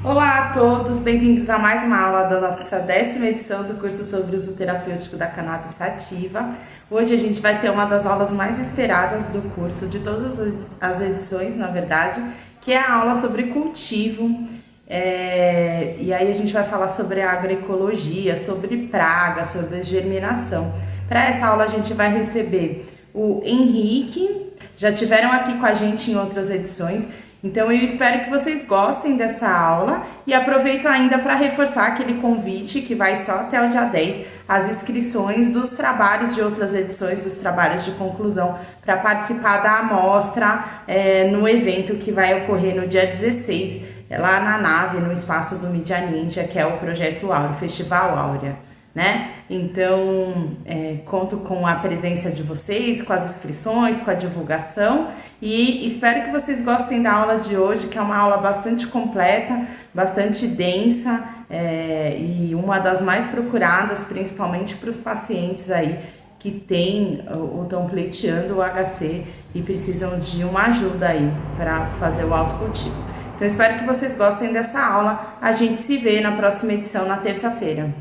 Olá a todos, bem-vindos a mais uma aula da nossa 10ª edição do curso sobre uso terapêutico da cannabis sativa. Hoje a gente vai ter uma das aulas mais esperadas do curso, de todas as edições, na verdade, que é a aula sobre cultivo. E aí a gente vai falar sobre a agroecologia, sobre praga, sobre germinação. Para essa aula a gente vai receber o Henrique, já tiveram aqui com a gente em outras edições. Então eu espero que vocês gostem dessa aula e aproveito ainda para reforçar aquele convite que vai só até o dia 10, as inscrições dos trabalhos de outras edições, dos trabalhos de conclusão, para participar da amostra no evento que vai ocorrer no dia 16, lá na nave, no espaço do Mídia Ninja, que é o Projeto Áurea, o Festival Áurea, né? Então, conto com a presença de vocês, com as inscrições, com a divulgação e espero que vocês gostem da aula de hoje, que é uma aula bastante completa, bastante densa e uma das mais procuradas, principalmente para os pacientes aí que têm ou estão pleiteando o HC e precisam de uma ajuda aí para fazer o autocultivo. Então, espero que vocês gostem dessa aula. A gente se vê na próxima edição, na terça-feira.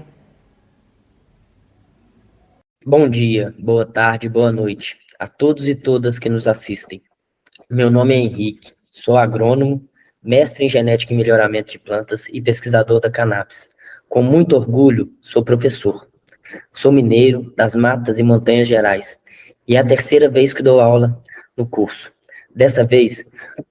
Bom dia, boa tarde, boa noite a todos e todas que nos assistem. Meu nome é Henrique, sou agrônomo, mestre em genética e melhoramento de plantas e pesquisador da cannabis. Com muito orgulho, sou professor. Sou mineiro das matas e montanhas gerais e é a terceira vez que dou aula no curso. Dessa vez,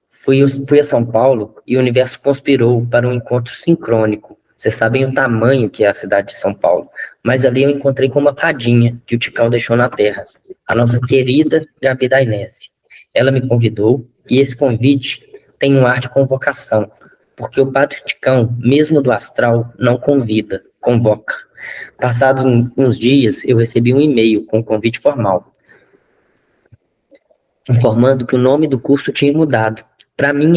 fui a São Paulo e o universo conspirou para um encontro sincrônico. Vocês sabem o tamanho que é a cidade de São Paulo. Mas ali eu encontrei com uma fadinha que o Ticão deixou na terra, a nossa querida Gabi Dainese. Ela me convidou e esse convite tem um ar de convocação, porque o Padre Ticão, mesmo do astral, não convida, convoca. Passados uns dias, eu recebi um e-mail com um convite formal, informando que o nome do curso tinha mudado. Para mim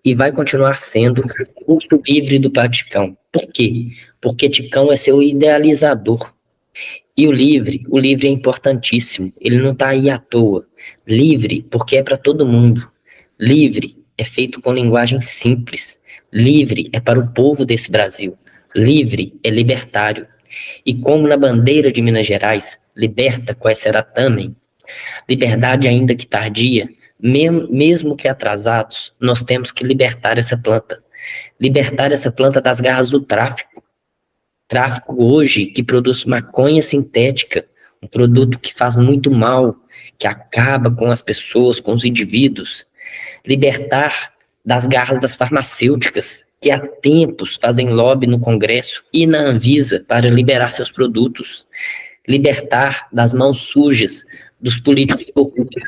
e vai continuar sendo, curso livre do Padre Ticão. Por quê? Porque Ticão é seu idealizador. E o livre é importantíssimo. Ele não está aí à toa. Livre porque é para todo mundo. Livre é feito com linguagem simples. Livre é para o povo desse Brasil. Livre é libertário. E como na bandeira de Minas Gerais, liberta quais será também. Liberdade ainda que tardia, mesmo que atrasados, nós temos que libertar essa planta. Libertar essa planta das garras do tráfico. Tráfico hoje que produz maconha sintética, um produto que faz muito mal, que acaba com as pessoas, com os indivíduos. Libertar das garras das farmacêuticas, que há tempos fazem lobby no Congresso e na Anvisa para liberar seus produtos. Libertar das mãos sujas dos políticos corruptos,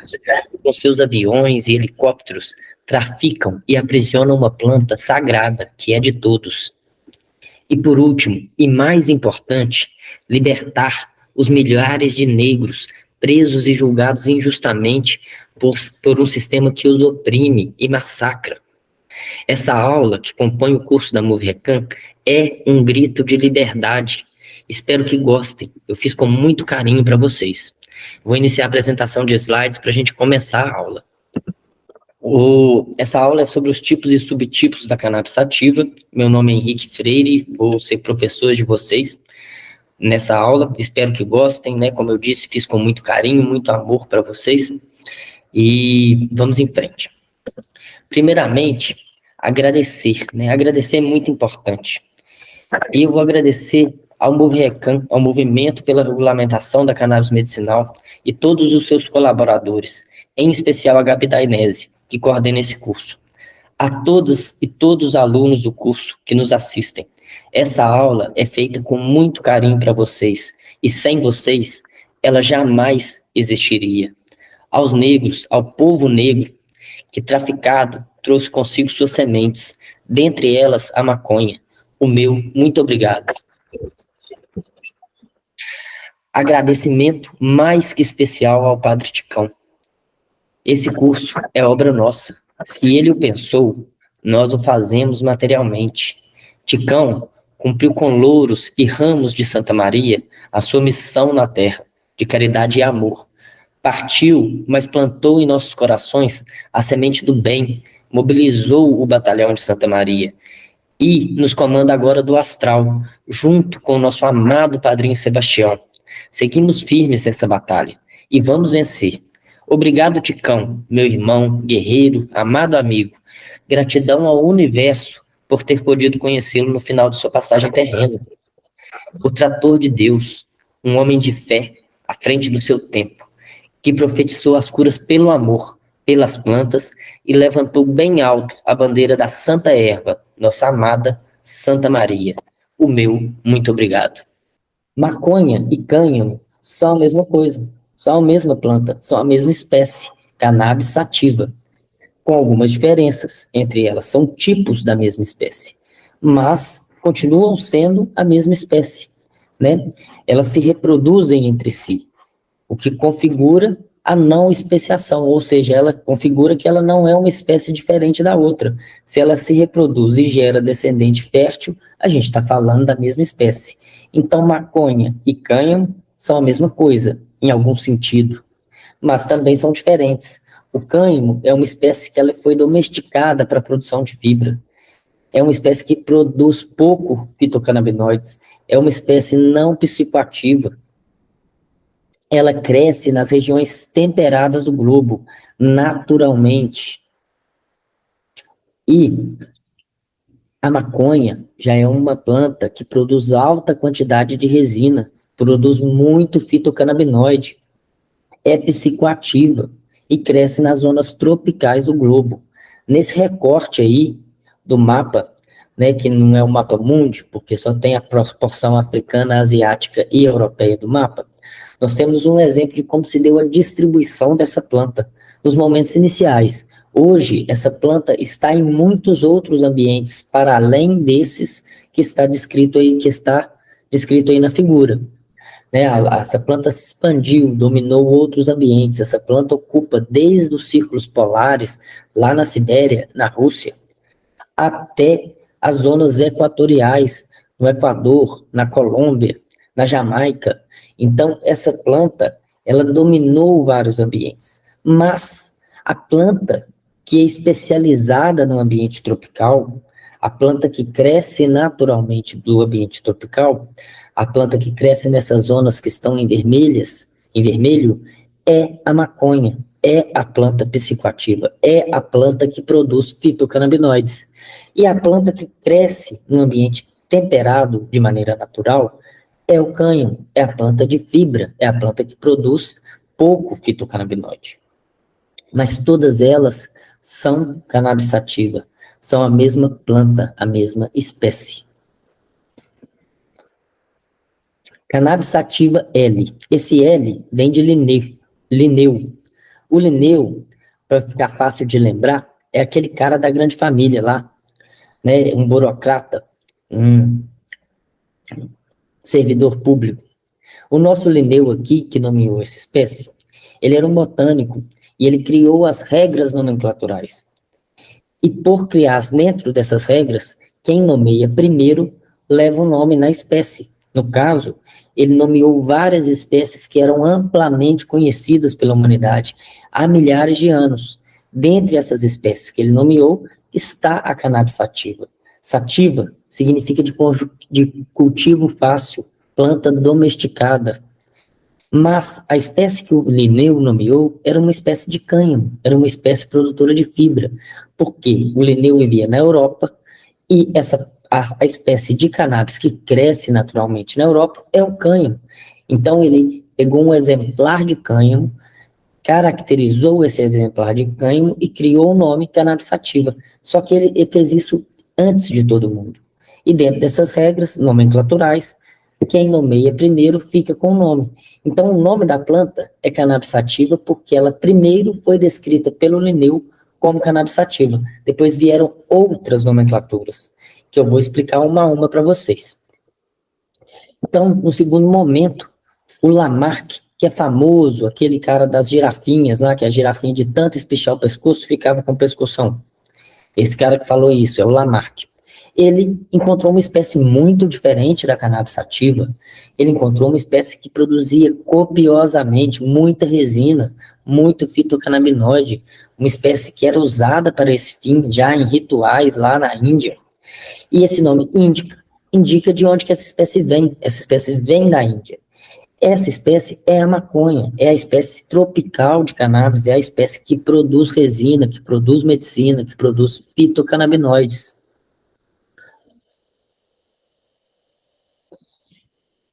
com seus aviões e helicópteros, traficam e aprisionam uma planta sagrada que é de todos. E por último, e mais importante, libertar os milhares de negros presos e julgados injustamente por um sistema que os oprime e massacra. Essa aula, que compõe o curso da MoveRecan, é um grito de liberdade. Espero que gostem. Eu fiz com muito carinho para vocês. Vou iniciar a apresentação de slides para a gente começar a aula. Essa aula é sobre os tipos e subtipos da cannabis sativa. Meu nome é Henrique Freire, vou ser professor de vocês nessa aula. Espero que gostem, né? Como eu disse, fiz com muito carinho, muito amor para vocês. E vamos em frente. Primeiramente, agradecer, né? Agradecer é muito importante. E eu vou agradecer ao MoveRecan, ao Movimento pela Regulamentação da Cannabis Medicinal e todos os seus colaboradores, em especial a Gabi Dainese, que coordena esse curso. A todas e todos os alunos do curso que nos assistem, essa aula é feita com muito carinho para vocês, e sem vocês, ela jamais existiria. Aos negros, ao povo negro, que traficado trouxe consigo suas sementes, dentre elas a maconha. O meu muito obrigado. Agradecimento mais que especial ao Padre Ticão. Esse curso é obra nossa. Se ele o pensou, nós o fazemos materialmente. Ticão cumpriu com louros e ramos de Santa Maria a sua missão na terra, de caridade e amor. Partiu, mas plantou em nossos corações a semente do bem, mobilizou o batalhão de Santa Maria e nos comanda agora do astral, junto com o nosso amado padrinho Sebastião. Seguimos firmes nessa batalha e vamos vencer. Obrigado, Ticão, meu irmão, guerreiro, amado amigo. Gratidão ao universo por ter podido conhecê-lo no final de sua passagem terrena. O trator de Deus, um homem de fé, à frente do seu tempo, que profetizou as curas pelo amor, pelas plantas e levantou bem alto a bandeira da Santa Erva, nossa amada Santa Maria. O meu muito obrigado. Maconha e cânhamo são a mesma coisa, são a mesma planta, são a mesma espécie, cannabis sativa, com algumas diferenças. Entre elas, são tipos da mesma espécie, mas continuam sendo a mesma espécie, né? Elas se reproduzem entre si, o que configura a não especiação, ou seja, ela configura que ela não é uma espécie diferente da outra. Se ela se reproduz e gera descendente fértil, a gente está falando da mesma espécie. Então, maconha e cânhamo são a mesma coisa, em algum sentido, mas também são diferentes. O cânhamo é uma espécie que ela foi domesticada para a produção de fibra. É uma espécie que produz pouco fitocannabinoides. É uma espécie não psicoativa. Ela cresce nas regiões temperadas do globo, naturalmente. E a maconha já é uma planta que produz alta quantidade de resina, produz muito fitocannabinoide, é psicoativa e cresce nas zonas tropicais do globo. Nesse recorte aí do mapa, né, que não é o mapa mundi, porque só tem a proporção africana, asiática e europeia do mapa, nós temos um exemplo de como se deu a distribuição dessa planta nos momentos iniciais. Hoje, essa planta está em muitos outros ambientes, para além desses que está descrito aí na figura. Né? Essa planta se expandiu, dominou outros ambientes. Essa planta ocupa desde os círculos polares, lá na Sibéria, na Rússia, até as zonas equatoriais, no Equador, na Colômbia, na Jamaica. Então, essa planta, ela dominou vários ambientes. Mas a planta que é especializada no ambiente tropical, a planta que cresce naturalmente do ambiente tropical, a planta que cresce nessas zonas que estão em vermelho, é a maconha, é a planta psicoativa, é a planta que produz fitocannabinoides. E a planta que cresce no ambiente temperado de maneira natural é o cânhamo, é a planta de fibra, é a planta que produz pouco fitocannabinoide. Mas todas elas são cannabis sativa, são a mesma planta, a mesma espécie. Cannabis sativa L. Esse L vem de Linneu. O Linneu, para ficar fácil de lembrar, é aquele cara da grande família lá, né? Um burocrata, um servidor público. O nosso Linneu aqui, que nomeou essa espécie, ele era um botânico e ele criou as regras nomenclaturais. E por criar dentro dessas regras, quem nomeia primeiro leva o nome na espécie. No caso, ele nomeou várias espécies que eram amplamente conhecidas pela humanidade há milhares de anos. Dentre essas espécies que ele nomeou, está a cannabis sativa. Sativa significa de cultivo fácil, planta domesticada. Mas a espécie que o Linneu nomeou era uma espécie de cânhamo, era uma espécie produtora de fibra, porque o Linneu vivia na Europa e a espécie de cannabis que cresce naturalmente na Europa é o cânhamo. Então ele pegou um exemplar de cânhamo, caracterizou esse exemplar de cânhamo e criou o nome cannabis sativa. Só que ele fez isso antes de todo mundo. E dentro dessas regras nomenclaturais, quem nomeia primeiro fica com o nome. Então, o nome da planta é cannabis sativa porque ela primeiro foi descrita pelo Linneu como cannabis sativa. Depois vieram outras nomenclaturas, que eu vou explicar uma a uma para vocês. Então, no segundo momento, o Lamarck, que é famoso, aquele cara das girafinhas, né, que a girafinha de tanto espichar o pescoço ficava com o pescoção. Esse cara que falou isso é o Lamarck. Ele encontrou uma espécie muito diferente da cannabis sativa. Ele encontrou uma espécie que produzia copiosamente muita resina, muito fitocannabinoide, uma espécie que era usada para esse fim já em rituais lá na Índia. E esse nome indica de onde que essa espécie vem. Essa espécie vem da Índia. Essa espécie é a maconha, é a espécie tropical de cannabis, é a espécie que produz resina, que produz medicina, que produz fitocannabinoides.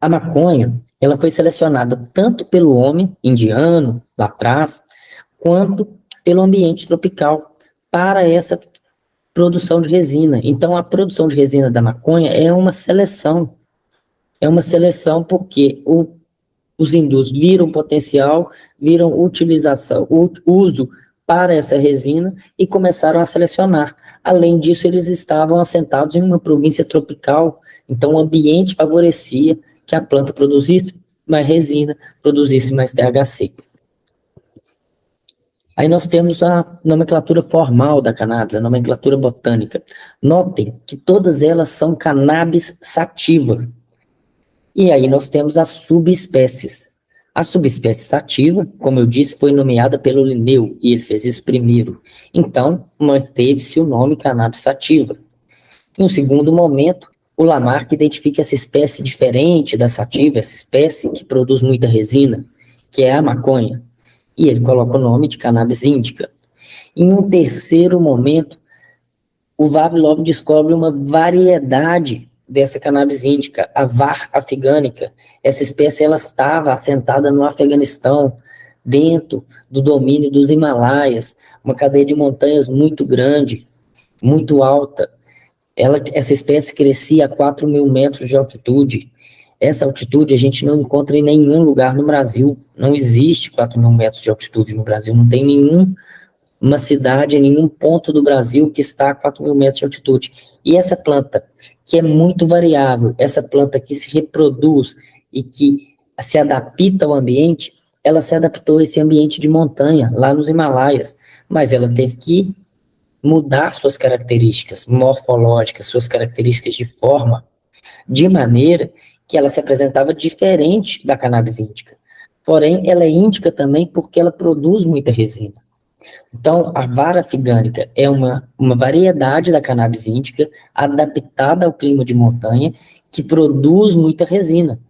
A maconha, ela foi selecionada tanto pelo homem indiano, lá atrás, quanto pelo ambiente tropical para essa produção de resina. Então, a produção de resina da maconha é uma seleção. É uma seleção porque os hindus viram potencial, viram utilização, uso para essa resina e começaram a selecionar. Além disso, eles estavam assentados em uma província tropical, então o ambiente favorecia que a planta produzisse mais resina, produzisse mais THC. Aí nós temos a nomenclatura formal da cannabis, a nomenclatura botânica. Notem que todas elas são cannabis sativa. E aí nós temos as subespécies. A subespécie sativa, como eu disse, foi nomeada pelo Linneu, e ele fez isso primeiro. Então, manteve-se o nome cannabis sativa. Em um segundo momento, o Lamarck identifica essa espécie diferente da sativa, essa espécie que produz muita resina, que é a maconha. E ele coloca o nome de cannabis indica. Em um terceiro momento, o Vavilov descobre uma variedade dessa cannabis indica, a var afgânica. Essa espécie ela estava assentada no Afeganistão, dentro do domínio dos Himalaias, uma cadeia de montanhas muito grande, muito alta. Essa espécie crescia a 4.000 metros de altitude. Essa altitude a gente não encontra em nenhum lugar no Brasil. Não existe 4.000 metros de altitude no Brasil. Não tem nenhuma cidade, em nenhum ponto do Brasil que está a 4.000 metros de altitude. E essa planta, que é muito variável, essa planta que se reproduz e que se adapta ao ambiente, ela se adaptou a esse ambiente de montanha, lá nos Himalaias, mas ela teve que mudar suas características morfológicas, suas características de forma, de maneira que ela se apresentava diferente da cannabis indica. Porém, ela é indica também porque ela produz muita resina. Então, a vara afgânica é uma variedade da cannabis indica adaptada ao clima de montanha que produz muita resina.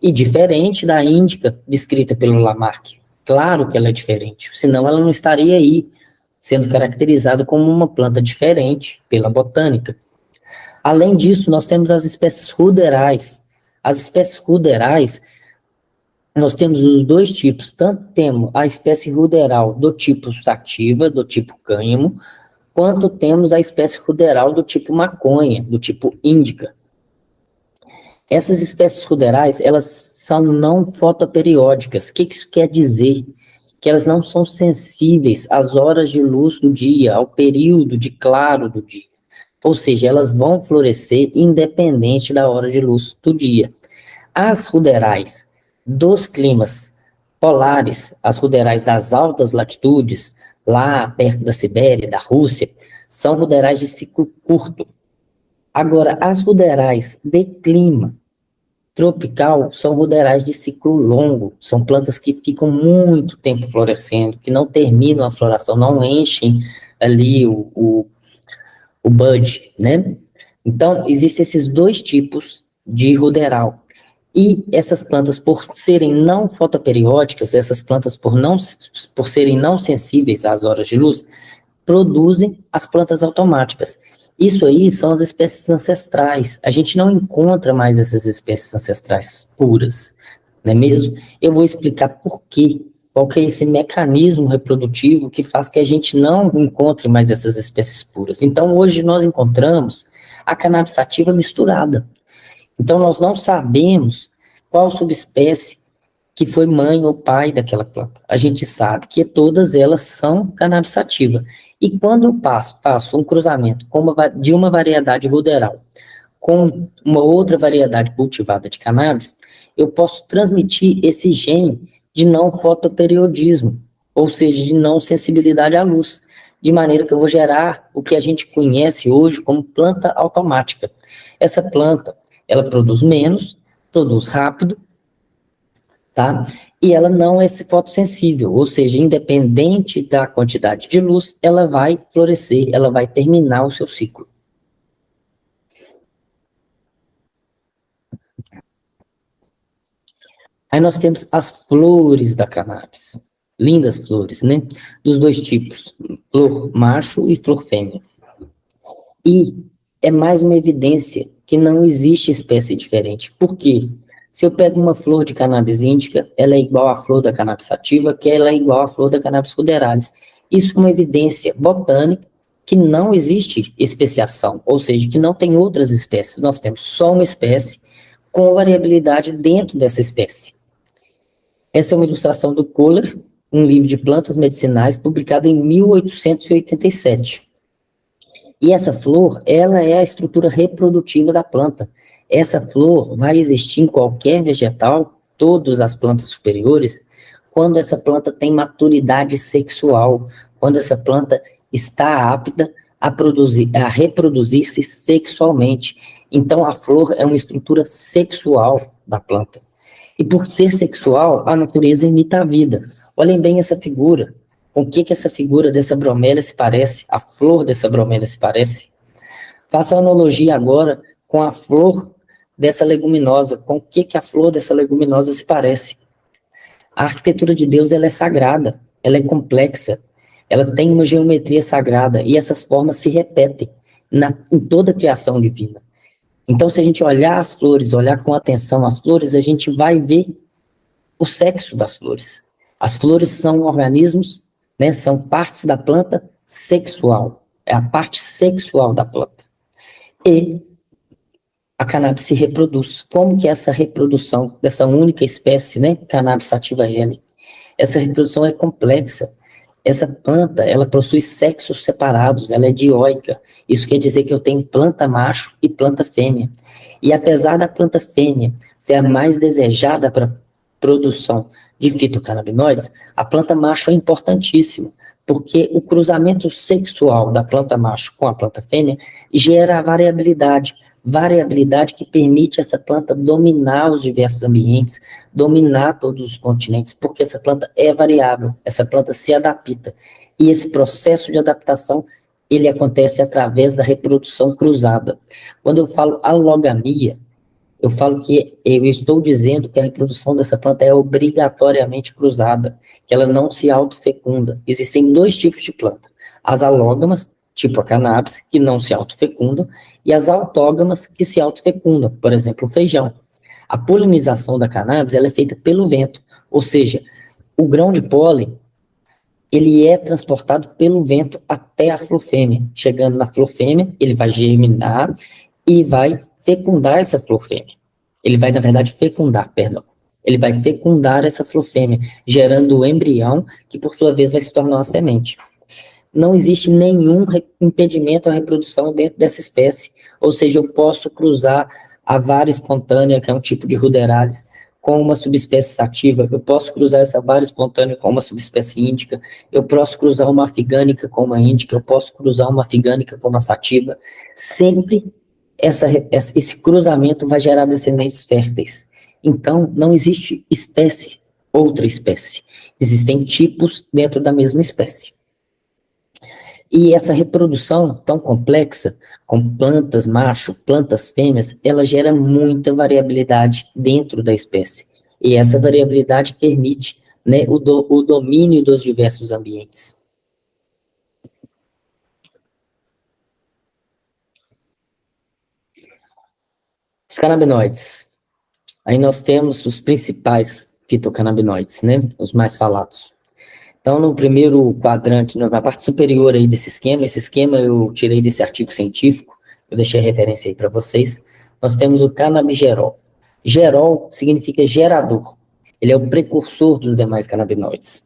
E diferente da índica descrita pelo Lamarck. Claro que ela é diferente, senão ela não estaria aí, sendo caracterizada como uma planta diferente pela botânica. Além disso, nós temos as espécies ruderais. As espécies ruderais, nós temos os dois tipos, tanto temos a espécie ruderal do tipo sativa, do tipo cânhamo, quanto temos a espécie ruderal do tipo maconha, do tipo índica. Essas espécies ruderais, elas são não fotoperiódicas. O que isso quer dizer? Que elas não são sensíveis às horas de luz do dia, ao período de claro do dia. Ou seja, elas vão florescer independente da hora de luz do dia. As ruderais dos climas polares, as ruderais das altas latitudes, lá perto da Sibéria, da Rússia, são ruderais de ciclo curto. Agora, as ruderais de clima tropical são ruderais de ciclo longo, são plantas que ficam muito tempo florescendo, que não terminam a floração, não enchem ali o bud, né? Então, existem esses dois tipos de ruderal. E essas plantas, por serem não fotoperiódicas, essas plantas, por serem não sensíveis às horas de luz, produzem as plantas automáticas. Isso aí são as espécies ancestrais. A gente não encontra mais essas espécies ancestrais puras, não é mesmo? Eu vou explicar por quê. Qual que é esse mecanismo reprodutivo que faz que a gente não encontre mais essas espécies puras. Então, hoje nós encontramos a cannabis sativa misturada. Então, nós não sabemos qual subespécie que foi mãe ou pai daquela planta. A gente sabe que todas elas são cannabis sativa. E quando eu faço um cruzamento de uma variedade ruderal com uma outra variedade cultivada de cannabis, eu posso transmitir esse gene de não fotoperiodismo, ou seja, de não sensibilidade à luz, de maneira que eu vou gerar o que a gente conhece hoje como planta automática. Essa planta, ela produz menos, produz rápido, tá? E ela não é fotossensível, ou seja, independente da quantidade de luz, ela vai florescer, ela vai terminar o seu ciclo. Aí nós temos as flores da cannabis. Lindas flores, né? Dos dois tipos, flor macho e flor fêmea. E é mais uma evidência que não existe espécie diferente. Por quê? Se eu pego uma flor de cannabis índica, ela é igual à flor da cannabis sativa, que ela é igual à flor da cannabis ruderalis. Isso é uma evidência botânica que não existe especiação, ou seja, que não tem outras espécies. Nós temos só uma espécie com variabilidade dentro dessa espécie. Essa é uma ilustração do Kohler, um livro de plantas medicinais publicado em 1887. E essa flor, ela é a estrutura reprodutiva da planta. Essa flor vai existir em qualquer vegetal, todas as plantas superiores, quando essa planta tem maturidade sexual, quando essa planta está apta a reproduzir-se sexualmente. Então, a flor é uma estrutura sexual da planta. E por ser sexual, a natureza imita a vida. Olhem bem essa figura. Com o que essa figura dessa bromélia se parece? A flor dessa bromélia se parece? Faça uma analogia agora com a flor dessa leguminosa. Com o que a flor dessa leguminosa se parece? A arquitetura de Deus, ela é sagrada, ela é complexa, ela tem uma geometria sagrada e essas formas se repetem em toda a criação divina. Então, se a gente olhar as flores, olhar com atenção as flores, a gente vai ver o sexo das flores. As flores são organismos, né, são partes da planta sexual. É a parte sexual da planta. E a cannabis se reproduz. Como que é essa reprodução dessa única espécie, né, Cannabis sativa L? Essa reprodução é complexa. Essa planta, ela possui sexos separados, ela é dioica. Isso quer dizer que eu tenho planta macho e planta fêmea. E apesar da planta fêmea ser a mais desejada para produção de fitocannabinoides, a planta macho é importantíssima, porque o cruzamento sexual da planta macho com a planta fêmea gera a variabilidade que permite essa planta dominar os diversos ambientes, dominar todos os continentes, porque essa planta é variável, essa planta se adapta. E esse processo de adaptação, ele acontece através da reprodução cruzada. Quando eu falo allogamia, eu falo que eu estou dizendo que a reprodução dessa planta é obrigatoriamente cruzada, que ela não se autofecunda. Existem dois tipos de planta: as alógamas, tipo a cannabis, que não se autofecundam, e as autógamas, que se autofecundam, por exemplo, o feijão. A polinização da cannabis, ela é feita pelo vento, ou seja, o grão de pólen, ele é transportado pelo vento até a flor fêmea. Chegando na flor fêmea, ele vai germinar e vai fecundar essa flor fêmea. Ele vai, na verdade, fecundar, perdão. Ele vai fecundar essa flor fêmea, gerando o embrião, que por sua vez vai se tornar uma semente. Não existe nenhum impedimento à reprodução dentro dessa espécie, ou seja, eu posso cruzar a vara espontânea, que é um tipo de ruderalis, com uma subespécie sativa, eu posso cruzar essa vara espontânea com uma subespécie índica, eu posso cruzar uma afigânica com uma índica, eu posso cruzar uma afigânica com uma sativa. Sempre esse cruzamento vai gerar descendentes férteis. Então, não existe outra espécie. Existem tipos dentro da mesma espécie. E essa reprodução tão complexa, com plantas macho, plantas fêmeas, ela gera muita variabilidade dentro da espécie. E essa variabilidade permite, né, o domínio dos diversos ambientes. Os canabinoides. Aí nós temos os principais fitocannabinoides, né, os mais falados. Então, no primeiro quadrante, na parte superior aí desse esquema, esse esquema eu tirei desse artigo científico, eu deixei a referência aí para vocês, nós temos o canabigerol. Gerol significa gerador. Ele é o precursor dos demais canabinoides.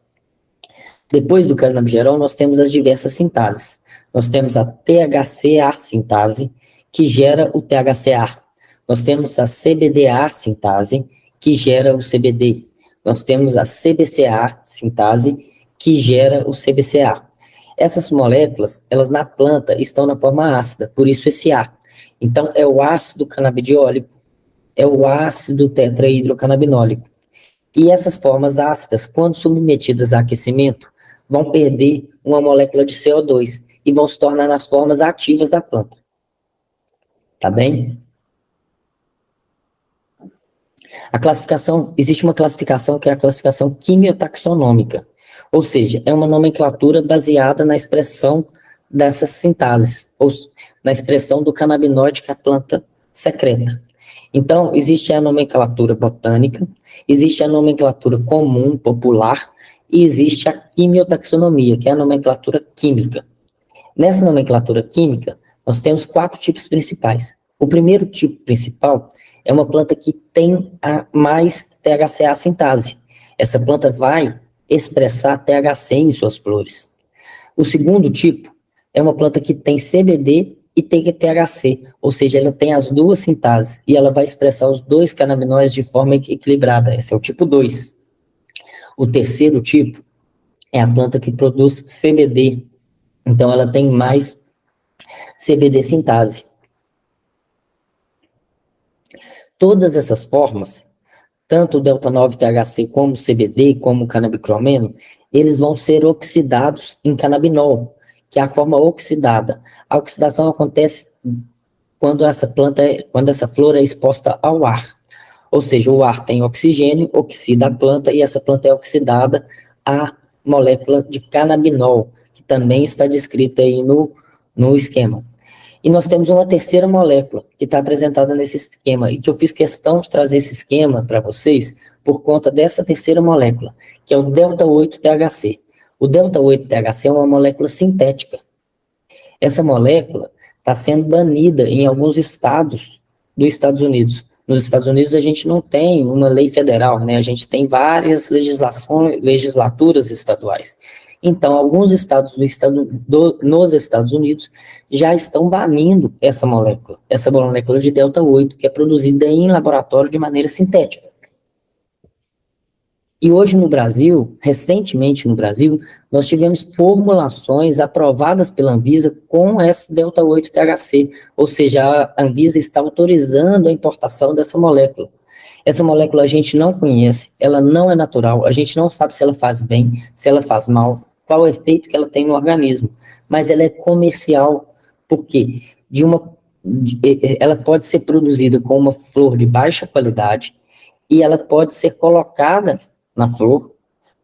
Depois do canabigerol, nós temos as diversas sintases. Nós temos a THCA sintase, que gera o THCA. Nós temos a CBDA sintase, que gera o CBD. Nós temos a CBCA sintase, que gera o CBCA. Essas moléculas, elas na planta estão na forma ácida, por isso esse A. Então, é o ácido canabidiólico, é o ácido tetrahidrocannabinólico. E essas formas ácidas, quando submetidas a aquecimento, vão perder uma molécula de CO2 e vão se tornar nas formas ativas da planta. Tá bem? Existe uma classificação que é a classificação quimiotaxonômica, ou seja, é uma nomenclatura baseada na expressão dessas sintases, ou na expressão do canabinoide que a planta secreta. Então, existe a nomenclatura botânica, existe a nomenclatura comum, popular, e existe a quimiotaxonomia, que é a nomenclatura química. Nessa nomenclatura química, nós temos 4 tipos principais. O primeiro tipo principal é uma planta que tem a mais THCA sintase. Essa planta vai expressar THC em suas flores. O segundo tipo é uma planta que tem CBD e tem THC, ou seja, ela tem as duas sintases e ela vai expressar os dois canabinoides de forma equilibrada. Esse é o tipo 2. O terceiro tipo é a planta que produz CBD, então ela tem mais CBD sintase. Todas essas formas, tanto o delta-9-THC como o CBD, como o canabicromeno, eles vão ser oxidados em canabinol, que é a forma oxidada. A oxidação acontece quando essa flor é exposta ao ar. Ou seja, o ar tem oxigênio, oxida a planta e essa planta é oxidada à molécula de canabinol, que também está descrita aí no esquema. E nós temos uma terceira molécula que está apresentada nesse esquema, e que eu fiz questão de trazer esse esquema para vocês por conta dessa terceira molécula, que é o delta-8-THC. O delta-8-THC é uma molécula sintética. Essa molécula está sendo banida em alguns estados dos Estados Unidos. Nos Estados Unidos a gente não tem uma lei federal, né? A gente tem várias legislaturas estaduais. Então, alguns estados nos Estados Unidos já estão banindo essa molécula de delta-8, que é produzida em laboratório de maneira sintética. E hoje no Brasil, recentemente no Brasil, nós tivemos formulações aprovadas pela Anvisa com esse delta-8-THC, ou seja, a Anvisa está autorizando a importação dessa molécula. Essa molécula a gente não conhece, ela não é natural, a gente não sabe se ela faz bem, se ela faz mal, qual o efeito que ela tem no organismo, mas ela é comercial, porque ela pode ser produzida com uma flor de baixa qualidade e ela pode ser colocada na flor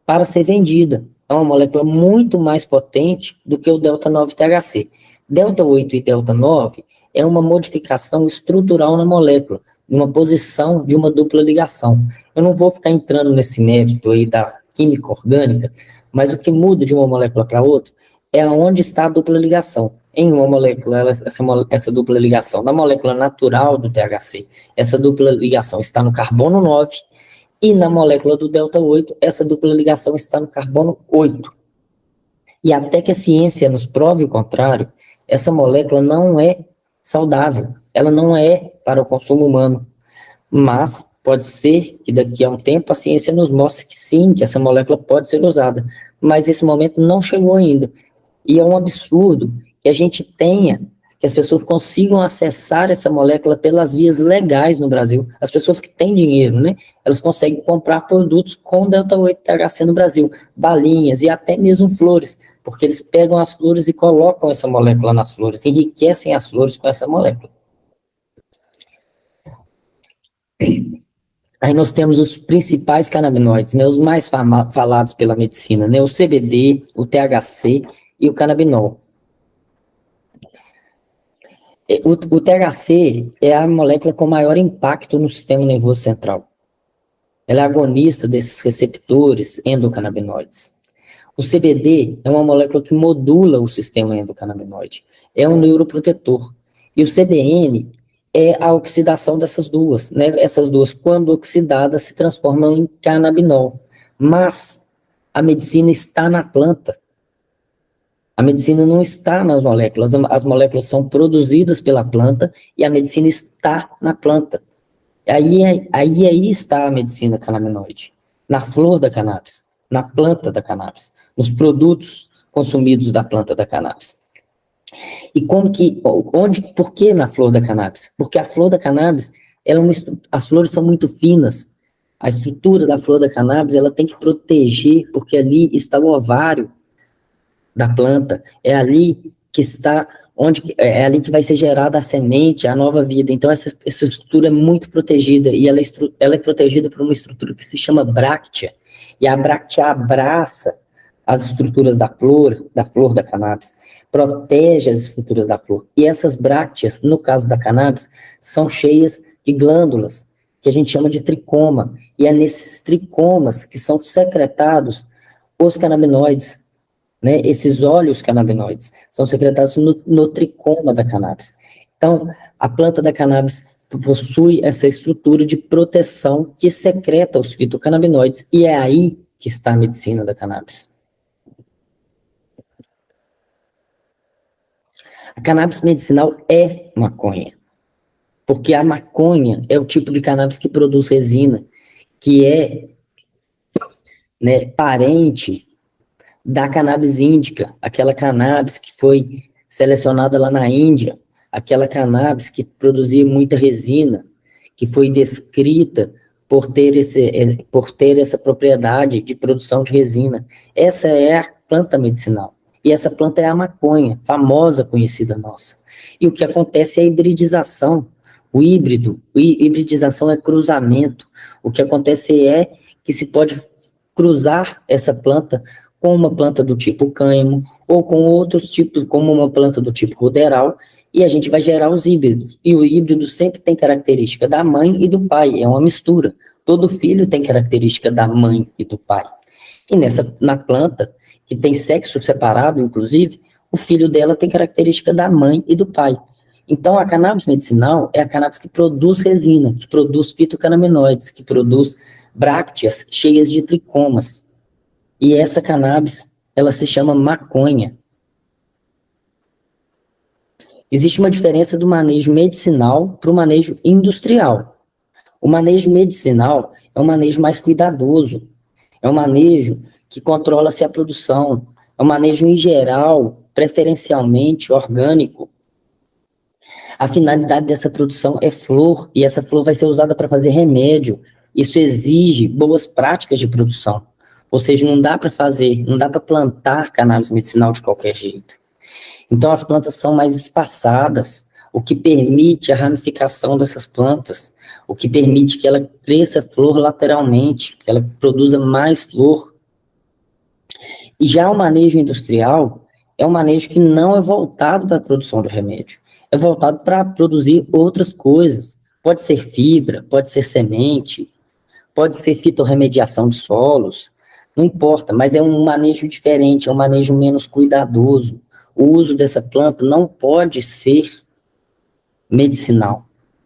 para ser vendida. É uma molécula muito mais potente do que o delta-9-THC. Delta-8 e delta-9 é uma modificação estrutural na molécula, numa posição de uma dupla ligação. Eu não vou ficar entrando nesse mérito aí da química orgânica, mas o que muda de uma molécula para outra é onde está a dupla ligação. Em uma molécula, essa dupla ligação da molécula natural do THC, essa dupla ligação está no carbono 9, e na molécula do delta-8, essa dupla ligação está no carbono 8. E até que a ciência nos prove o contrário, essa molécula não é saudável, ela não é para o consumo humano. Mas pode ser que daqui a um tempo a ciência nos mostre que sim, que essa molécula pode ser usada. Mas esse momento não chegou ainda. E é um absurdo que a gente tenha, que as pessoas consigam acessar essa molécula pelas vias legais no Brasil. As pessoas que têm dinheiro, né? Elas conseguem comprar produtos com delta-8-THC no Brasil, balinhas e até mesmo flores, porque eles pegam as flores e colocam essa molécula nas flores, enriquecem as flores com essa molécula. Aí nós temos os principais canabinoides, né, os mais falados pela medicina, né, o CBD, o THC e o canabinol. O THC é a molécula com maior impacto no sistema nervoso central. Ela é agonista desses receptores endocannabinoides. O CBD é uma molécula que modula o sistema endocannabinoide. É um neuroprotetor. E o CBN é a oxidação dessas duas, né? Essas duas, quando oxidadas, se transformam em canabinol. Mas a medicina está na planta. A medicina não está nas moléculas. As moléculas são produzidas pela planta e a medicina está na planta. Aí está a medicina canabinoide. Na flor da cannabis, na planta da cannabis, nos produtos consumidos da planta da cannabis. E por que na flor da cannabis? Porque a flor da cannabis, as flores são muito finas. A estrutura da flor da cannabis, ela tem que proteger, porque ali está o ovário da planta, é ali que está, é ali que vai ser gerada a semente, a nova vida. Então, essa estrutura é muito protegida, e ela é protegida por uma estrutura que se chama bráctea, e a bráctea abraça as estruturas da flor da cannabis, protege as estruturas da flor. E essas brácteas, no caso da cannabis, são cheias de glândulas, que a gente chama de tricoma, e é nesses tricomas que são secretados os canabinoides, né? Esses óleos canabinoides são secretados no tricoma da cannabis. Então, a planta da cannabis possui essa estrutura de proteção que secreta os fitocannabinoides, e é aí que está a medicina da cannabis. A cannabis medicinal é maconha, porque a maconha é o tipo de cannabis que produz resina, que é, né, parente da cannabis índica, aquela cannabis que foi selecionada lá na Índia, aquela cannabis que produzia muita resina, que foi descrita por ter essa propriedade de produção de resina. Essa é a planta medicinal. E essa planta é a maconha, famosa, conhecida nossa. E o que acontece é a hibridização. Hibridização é cruzamento. O que acontece é que se pode cruzar essa planta com uma planta do tipo cânhamo, ou com outros tipos, como uma planta do tipo ruderal, e a gente vai gerar os híbridos. E o híbrido sempre tem característica da mãe e do pai, é uma mistura. Todo filho tem característica da mãe e do pai. E na planta, que tem sexo separado, inclusive, o filho dela tem característica da mãe e do pai. Então, a cannabis medicinal é a cannabis que produz resina, que produz fitocannabinoides, que produz brácteas cheias de tricomas. E essa cannabis, ela se chama maconha. Existe uma diferença do manejo medicinal para o manejo industrial. O manejo medicinal é um manejo mais cuidadoso, é um manejo que controla-se a produção, é um manejo em geral, preferencialmente orgânico. A finalidade dessa produção é flor, e essa flor vai ser usada para fazer remédio. Isso exige boas práticas de produção. Ou seja, não dá para plantar cannabis medicinal de qualquer jeito. Então, as plantas são mais espaçadas, o que permite a ramificação dessas plantas, o que permite que ela cresça flor lateralmente, que ela produza mais flor. E já o manejo industrial é um manejo que não é voltado para a produção do remédio, é voltado para produzir outras coisas. Pode ser fibra, pode ser semente, pode ser fitorremediação de solos, não importa, mas é um manejo diferente, é um manejo menos cuidadoso. O uso dessa planta não pode ser medicinal.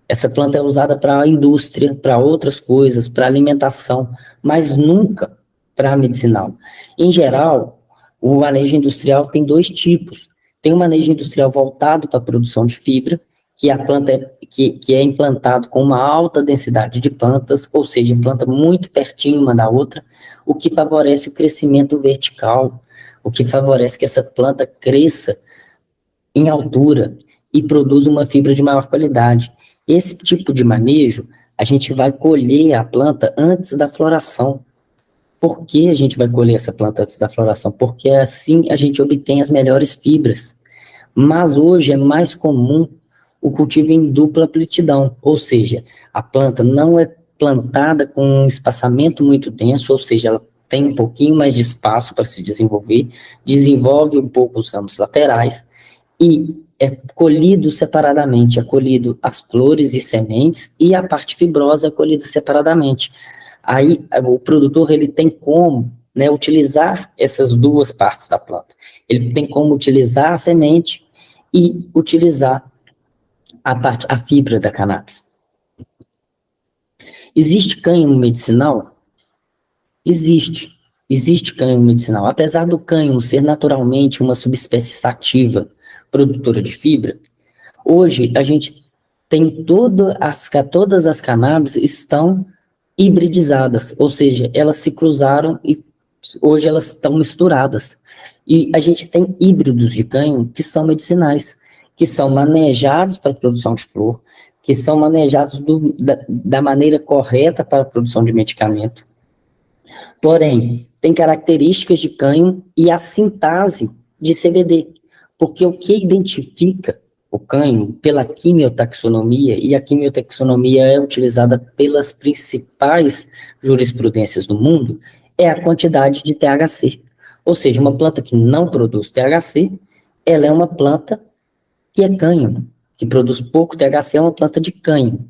Essa planta é usada para a indústria, para outras coisas, para alimentação, mas nunca para medicinal. Em geral, o manejo industrial tem dois tipos. Tem o manejo industrial voltado para a produção de fibra, que a planta que é implantado com uma alta densidade de plantas, ou seja, planta muito pertinho uma da outra, o que favorece o crescimento vertical, o que favorece que essa planta cresça em altura e produza uma fibra de maior qualidade. Esse tipo de manejo, a gente vai colher a planta antes da floração. Por que a gente vai colher essa planta antes da floração? Porque assim a gente obtém as melhores fibras. Mas hoje é mais comum o cultivo em dupla aptidão, ou seja, a planta não é plantada com um espaçamento muito denso, ou seja, ela tem um pouquinho mais de espaço para se desenvolver, desenvolve um pouco os ramos laterais e é colhido separadamente, é colhido as flores e sementes e a parte fibrosa é colhida separadamente. Aí o produtor ele tem como, né, utilizar essas duas partes da planta. Ele tem como utilizar a semente e utilizar a fibra da cannabis. Existe cânhamo medicinal? Existe. Existe cânhamo medicinal. Apesar do cânhamo ser naturalmente uma subespécie sativa produtora de fibra, hoje a gente tem todas as cannabis estão hibridizadas, ou seja, elas se cruzaram e hoje elas estão misturadas. E a gente tem híbridos de cânhamo que são medicinais, que são manejados para a produção de flor, que são manejados da maneira correta para a produção de medicamento. Porém, tem características de cânhamo e a sintase de CBD, porque o que identifica o cânhamo pela quimiotaxonomia, e a quimiotaxonomia é utilizada pelas principais jurisprudências do mundo, é a quantidade de THC. Ou seja, uma planta que não produz THC, ela é uma planta que é cânhamo, que produz pouco THC, é uma planta de cânhamo.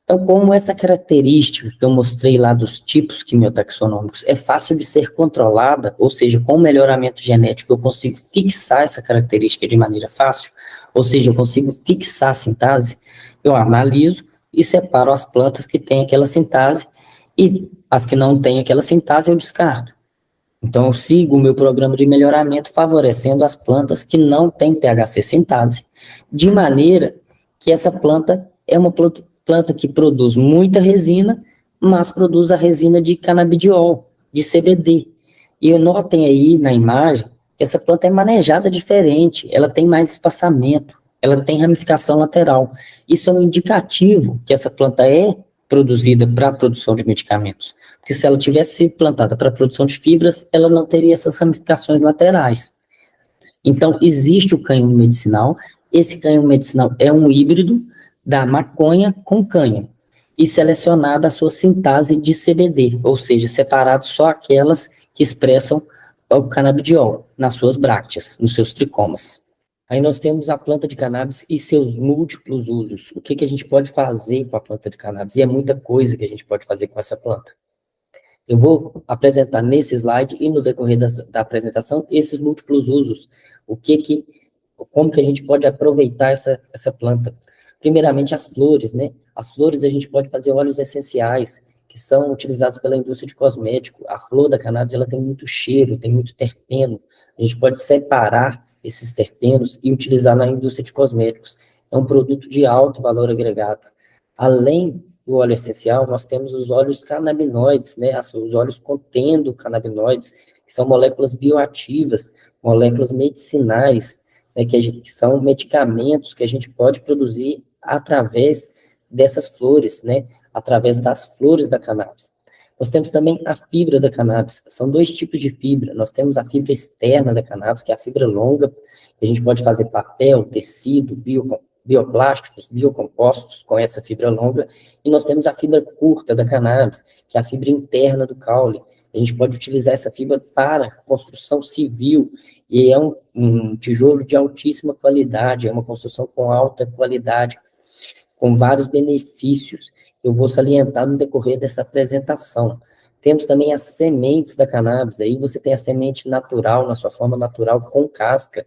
Então, como essa característica que eu mostrei lá dos tipos quimiotaxonômicos é fácil de ser controlada, ou seja, com o melhoramento genético eu consigo fixar essa característica de maneira fácil, ou seja, eu consigo fixar a sintase, eu analiso e separo as plantas que têm aquela sintase e as que não têm aquela sintase eu descarto. Então, eu sigo o meu programa de melhoramento favorecendo as plantas que não têm THC sintase, de maneira que essa planta é uma planta que produz muita resina, mas produz a resina de canabidiol, de CBD. E notem aí na imagem que essa planta é manejada diferente, ela tem mais espaçamento, ela tem ramificação lateral. Isso é um indicativo que essa planta é produzida para a produção de medicamentos. Porque se ela tivesse sido plantada para a produção de fibras, ela não teria essas ramificações laterais. Então, existe o cânhamo medicinal. Esse cânhamo medicinal é um híbrido da maconha com cânhamo e selecionada a sua sintase de CBD, ou seja, separado só aquelas que expressam o canabidiol nas suas brácteas, nos seus tricomas. Aí nós temos a planta de cannabis e seus múltiplos usos. O que a gente pode fazer com a planta de cannabis? E é muita coisa que a gente pode fazer com essa planta. Eu vou apresentar nesse slide e no decorrer da apresentação esses múltiplos usos. Como que a gente pode aproveitar essa planta? Primeiramente, as flores, né? As flores a gente pode fazer óleos essenciais, que são utilizados pela indústria de cosmético. A flor da cannabis, ela tem muito cheiro, tem muito terpeno. A gente pode separar esses terpenos e utilizar na indústria de cosméticos. É um produto de alto valor agregado. Além do óleo essencial, nós temos os óleos canabinoides, né? Os óleos contendo canabinoides, que são moléculas bioativas, moléculas medicinais, né? Que são medicamentos que a gente pode produzir através dessas flores, né? Através das flores da cannabis. Nós temos também a fibra da cannabis. São dois tipos de fibra. Nós temos a fibra externa da cannabis, que é a fibra longa, que a gente pode fazer papel, tecido, bioplásticos, biocompostos com essa fibra longa. E nós temos a fibra curta da cannabis, que é a fibra interna do caule. A gente pode utilizar essa fibra para construção civil, e é um tijolo de altíssima qualidade, é uma construção com alta qualidade, com vários benefícios, eu vou salientar no decorrer dessa apresentação. Temos também as sementes da cannabis, aí você tem a semente natural, na sua forma natural, com casca,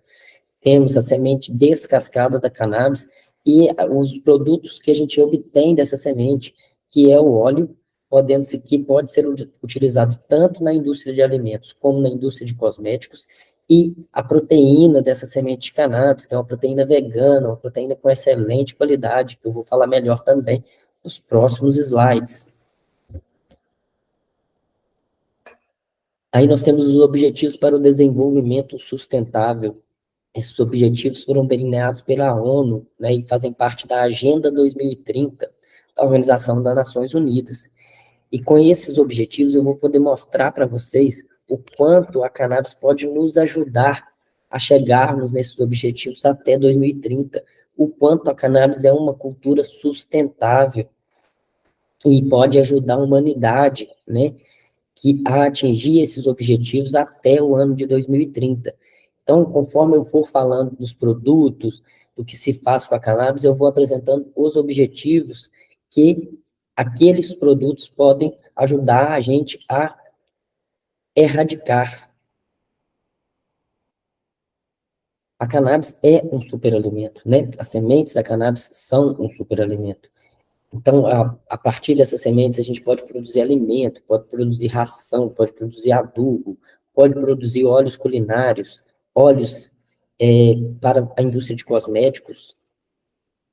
temos a semente descascada da cannabis, e os produtos que a gente obtém dessa semente, que é o óleo, que pode ser utilizado tanto na indústria de alimentos, como na indústria de cosméticos, e a proteína dessa semente de cannabis, que é uma proteína vegana, uma proteína com excelente qualidade, que eu vou falar melhor também nos próximos slides. Aí nós temos os objetivos para o desenvolvimento sustentável. Esses objetivos foram delineados pela ONU, né, e fazem parte da Agenda 2030, da Organização das Nações Unidas. E com esses objetivos eu vou poder mostrar para vocês o quanto a cannabis pode nos ajudar a chegarmos nesses objetivos até 2030, o quanto a cannabis é uma cultura sustentável e pode ajudar a humanidade, né, a atingir esses objetivos até o ano de 2030. Então, conforme eu for falando dos produtos, do que se faz com a cannabis, eu vou apresentando os objetivos que aqueles produtos podem ajudar a gente a erradicar. A cannabis é um superalimento, né? As sementes da cannabis são um superalimento. Então, a partir dessas sementes, a gente pode produzir alimento, pode produzir ração, pode produzir adubo, pode produzir óleos culinários, óleos para a indústria de cosméticos.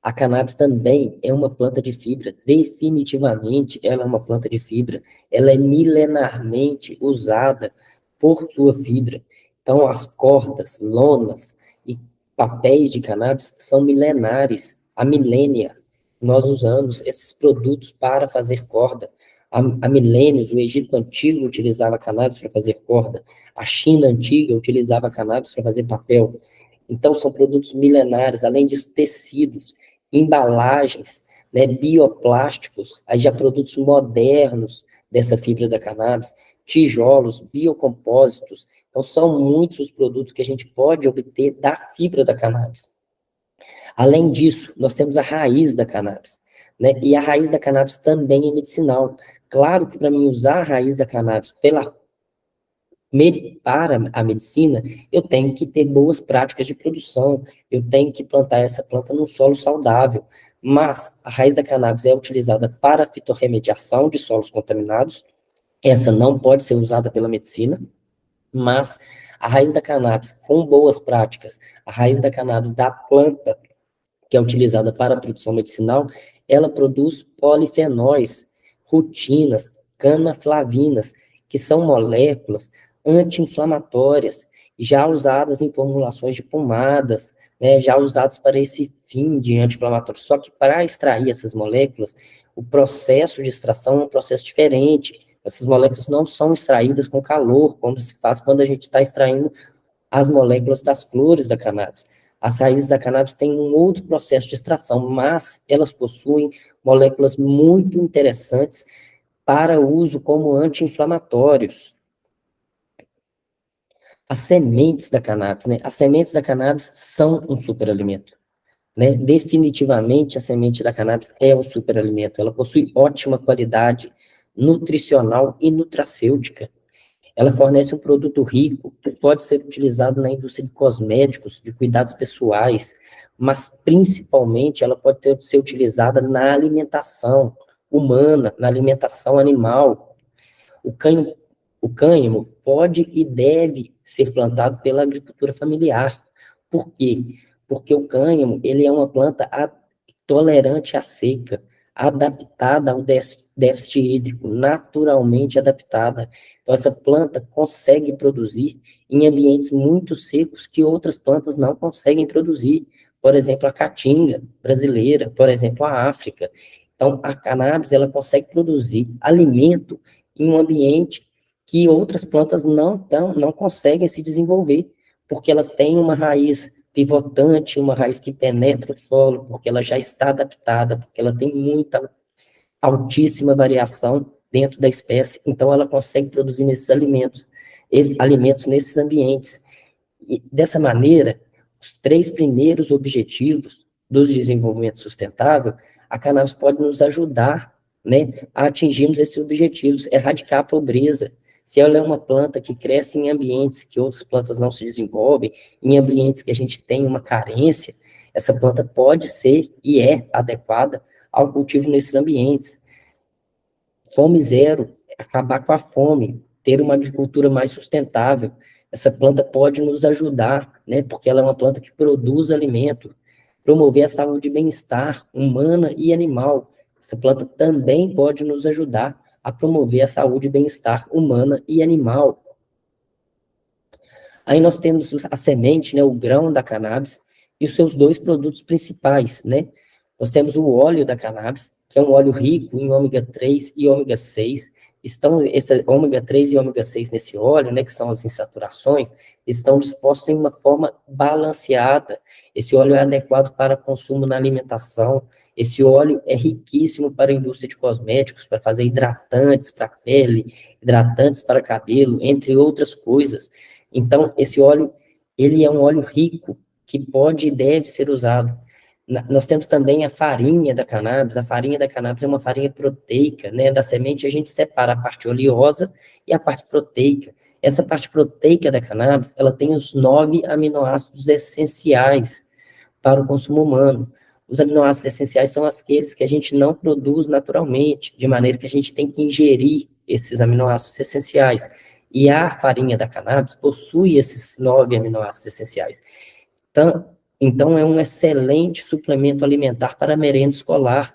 A cannabis também é uma planta de fibra, definitivamente ela é uma planta de fibra. Ela é milenarmente usada por sua fibra. Então, as cordas, lonas e papéis de cannabis são milenares, há milênia. Nós usamos esses produtos para fazer corda. Há milênios, o Egito Antigo utilizava cannabis para fazer corda. A China Antiga utilizava cannabis para fazer papel. Então, são produtos milenares, além disso, tecidos, embalagens, né, bioplásticos, aí já produtos modernos dessa fibra da cannabis, tijolos, biocompósitos. Então, são muitos os produtos que a gente pode obter da fibra da cannabis. Além disso, nós temos a raiz da cannabis, né? E a raiz da cannabis também é medicinal. Claro que para mim usar a raiz da cannabis para a medicina, eu tenho que ter boas práticas de produção, eu tenho que plantar essa planta num solo saudável. Mas a raiz da cannabis é utilizada para fitorremediação de solos contaminados, essa não pode ser usada pela medicina, mas a raiz da cannabis, com boas práticas, a raiz da cannabis da planta que é utilizada para a produção medicinal, ela produz polifenóis, rutinas, canaflavinas, que são moléculas anti-inflamatórias, já usadas em formulações de pomadas, né, já usadas para esse fim de anti-inflamatório. Só que para extrair essas moléculas, o processo de extração é um processo diferente. Essas moléculas não são extraídas com calor, como se faz quando a gente está extraindo as moléculas das flores da cannabis. As raízes da cannabis têm um outro processo de extração, mas elas possuem moléculas muito interessantes para uso como anti-inflamatórios. As sementes da cannabis, né? As sementes da cannabis são um superalimento, né? Definitivamente a semente da cannabis é um superalimento. Ela possui ótima qualidade nutricional e nutracêutica. Ela fornece um produto rico que pode ser utilizado na indústria de cosméticos, de cuidados pessoais, mas principalmente ela pode ser utilizada na alimentação humana, na alimentação animal. O cânhamo, o cânhamo pode e deve ser plantado pela agricultura familiar. Por quê? Porque o cânhamo, ele é uma planta tolerante à seca, adaptada ao déficit hídrico, naturalmente adaptada. Então, essa planta consegue produzir em ambientes muito secos que outras plantas não conseguem produzir. Por exemplo, a caatinga brasileira, por exemplo, a África. Então, a cannabis, ela consegue produzir alimento em um ambiente que outras plantas não conseguem se desenvolver, porque ela tem uma raiz pivotante, uma raiz que penetra o solo, porque ela já está adaptada, porque ela tem muita, altíssima variação dentro da espécie, então ela consegue produzir alimentos nesses ambientes. E dessa maneira, os 3 primeiros objetivos do desenvolvimento sustentável, a cannabis pode nos ajudar, né, a atingirmos esses objetivos, erradicar a pobreza. Se ela é uma planta que cresce em ambientes que outras plantas não se desenvolvem, em ambientes que a gente tem uma carência, essa planta pode ser e é adequada ao cultivo nesses ambientes. Fome zero, acabar com a fome, ter uma agricultura mais sustentável. Essa planta pode nos ajudar, né, porque ela é uma planta que produz alimento, promover a saúde e bem-estar humana e animal. Essa planta também pode nos ajudar a promover a saúde e bem-estar humana e animal. Aí nós temos a semente, né, o grão da cannabis, e os seus 2 produtos principais, né? Nós temos o óleo da cannabis, que é um óleo rico em ômega 3 e ômega 6. Esse ômega 3 e ômega 6 nesse óleo, né, que são as insaturações, estão dispostos em uma forma balanceada. Esse óleo é adequado para consumo na alimentação. Esse óleo é riquíssimo para a indústria de cosméticos, para fazer hidratantes para a pele, hidratantes para cabelo, entre outras coisas. Então, esse óleo, ele é um óleo rico, que pode e deve ser usado. Nós temos também a farinha da cannabis. A farinha da cannabis é uma farinha proteica, né? Da semente a gente separa a parte oleosa e a parte proteica. Essa parte proteica da cannabis, ela tem os 9 aminoácidos essenciais para o consumo humano. Os aminoácidos essenciais são aqueles que a gente não produz naturalmente, de maneira que a gente tem que ingerir esses aminoácidos essenciais. E a farinha da cannabis possui esses 9 aminoácidos essenciais. Então, é um excelente suplemento alimentar para a merenda escolar,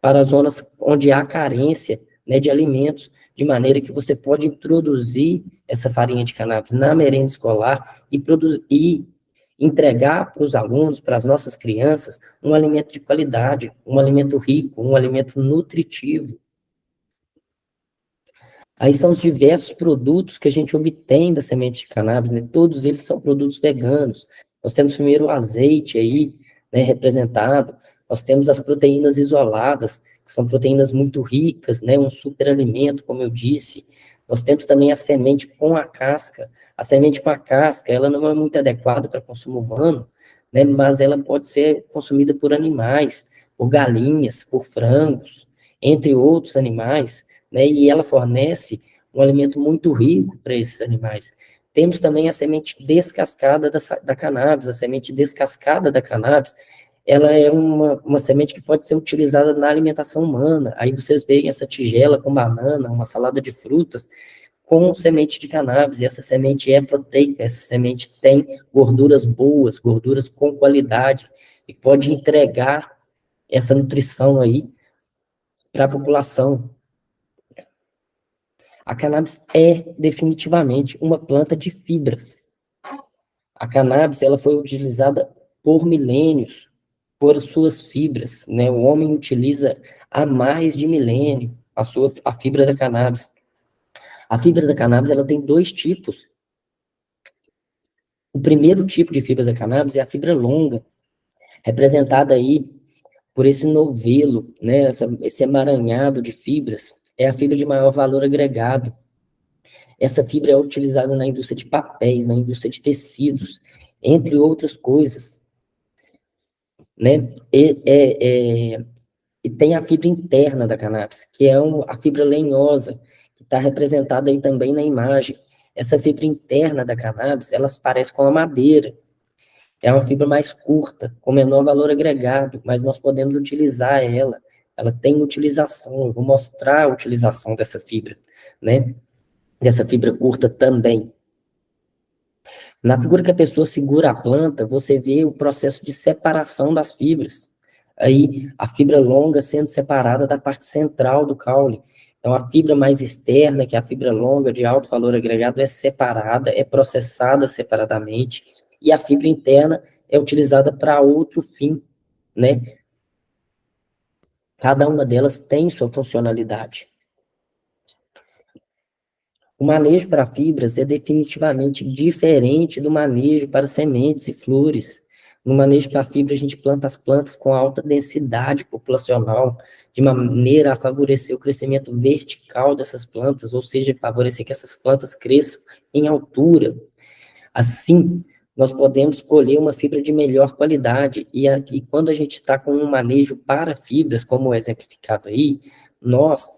para as zonas onde há carência, né, de alimentos, de maneira que você pode introduzir essa farinha de cannabis na merenda escolar e entregar para os alunos, para as nossas crianças, um alimento de qualidade, um alimento rico, um alimento nutritivo. Aí são os diversos produtos que a gente obtém da semente de cannabis, né? Todos eles são produtos veganos. Nós temos primeiro o azeite aí, né, representado, nós temos as proteínas isoladas, que são proteínas muito ricas, né, um superalimento, como eu disse. Nós temos também a semente com a casca. A semente com a casca, ela não é muito adequada para consumo humano, né, mas ela pode ser consumida por animais, por galinhas, por frangos, entre outros animais, né, e ela fornece um alimento muito rico para esses animais. Temos também a semente descascada da cannabis. A semente descascada da cannabis, ela é uma semente que pode ser utilizada na alimentação humana. Aí vocês veem essa tigela com banana, uma salada de frutas, com semente de cannabis, e essa semente é proteica, essa semente tem gorduras boas, gorduras com qualidade, e pode entregar essa nutrição aí para a população. A cannabis é definitivamente uma planta de fibra. A cannabis, ela foi utilizada por milênios, por suas fibras, né? O homem utiliza há mais de milênio a fibra da cannabis. A fibra da cannabis, ela tem 2 tipos. O primeiro tipo de fibra da cannabis é a fibra longa, representada aí por esse novelo, né? Esse emaranhado de fibras. É a fibra de maior valor agregado. Essa fibra é utilizada na indústria de papéis, na indústria de tecidos, entre outras coisas, né? E tem a fibra interna da cannabis, que é a fibra lenhosa, que está representada aí também na imagem. Essa fibra interna da cannabis, ela parece com a madeira. É uma fibra mais curta, com menor valor agregado, mas nós podemos utilizar ela. Ela tem utilização, eu vou mostrar a utilização dessa fibra, né? Dessa fibra curta também. Na figura que a pessoa segura a planta, você vê o processo de separação das fibras. Aí, a fibra longa sendo separada da parte central do caule. Então, a fibra mais externa, que é a fibra longa de alto valor agregado, é separada, é processada separadamente, e a fibra interna é utilizada para outro fim, né? Cada uma delas tem sua funcionalidade. O manejo para fibras é definitivamente diferente do manejo para sementes e flores. No manejo para fibra, a gente planta as plantas com alta densidade populacional, de maneira a favorecer o crescimento vertical dessas plantas, ou seja, favorecer que essas plantas cresçam em altura. Assim, nós podemos colher uma fibra de melhor qualidade, e quando a gente está com um manejo para fibras, como exemplificado aí, nós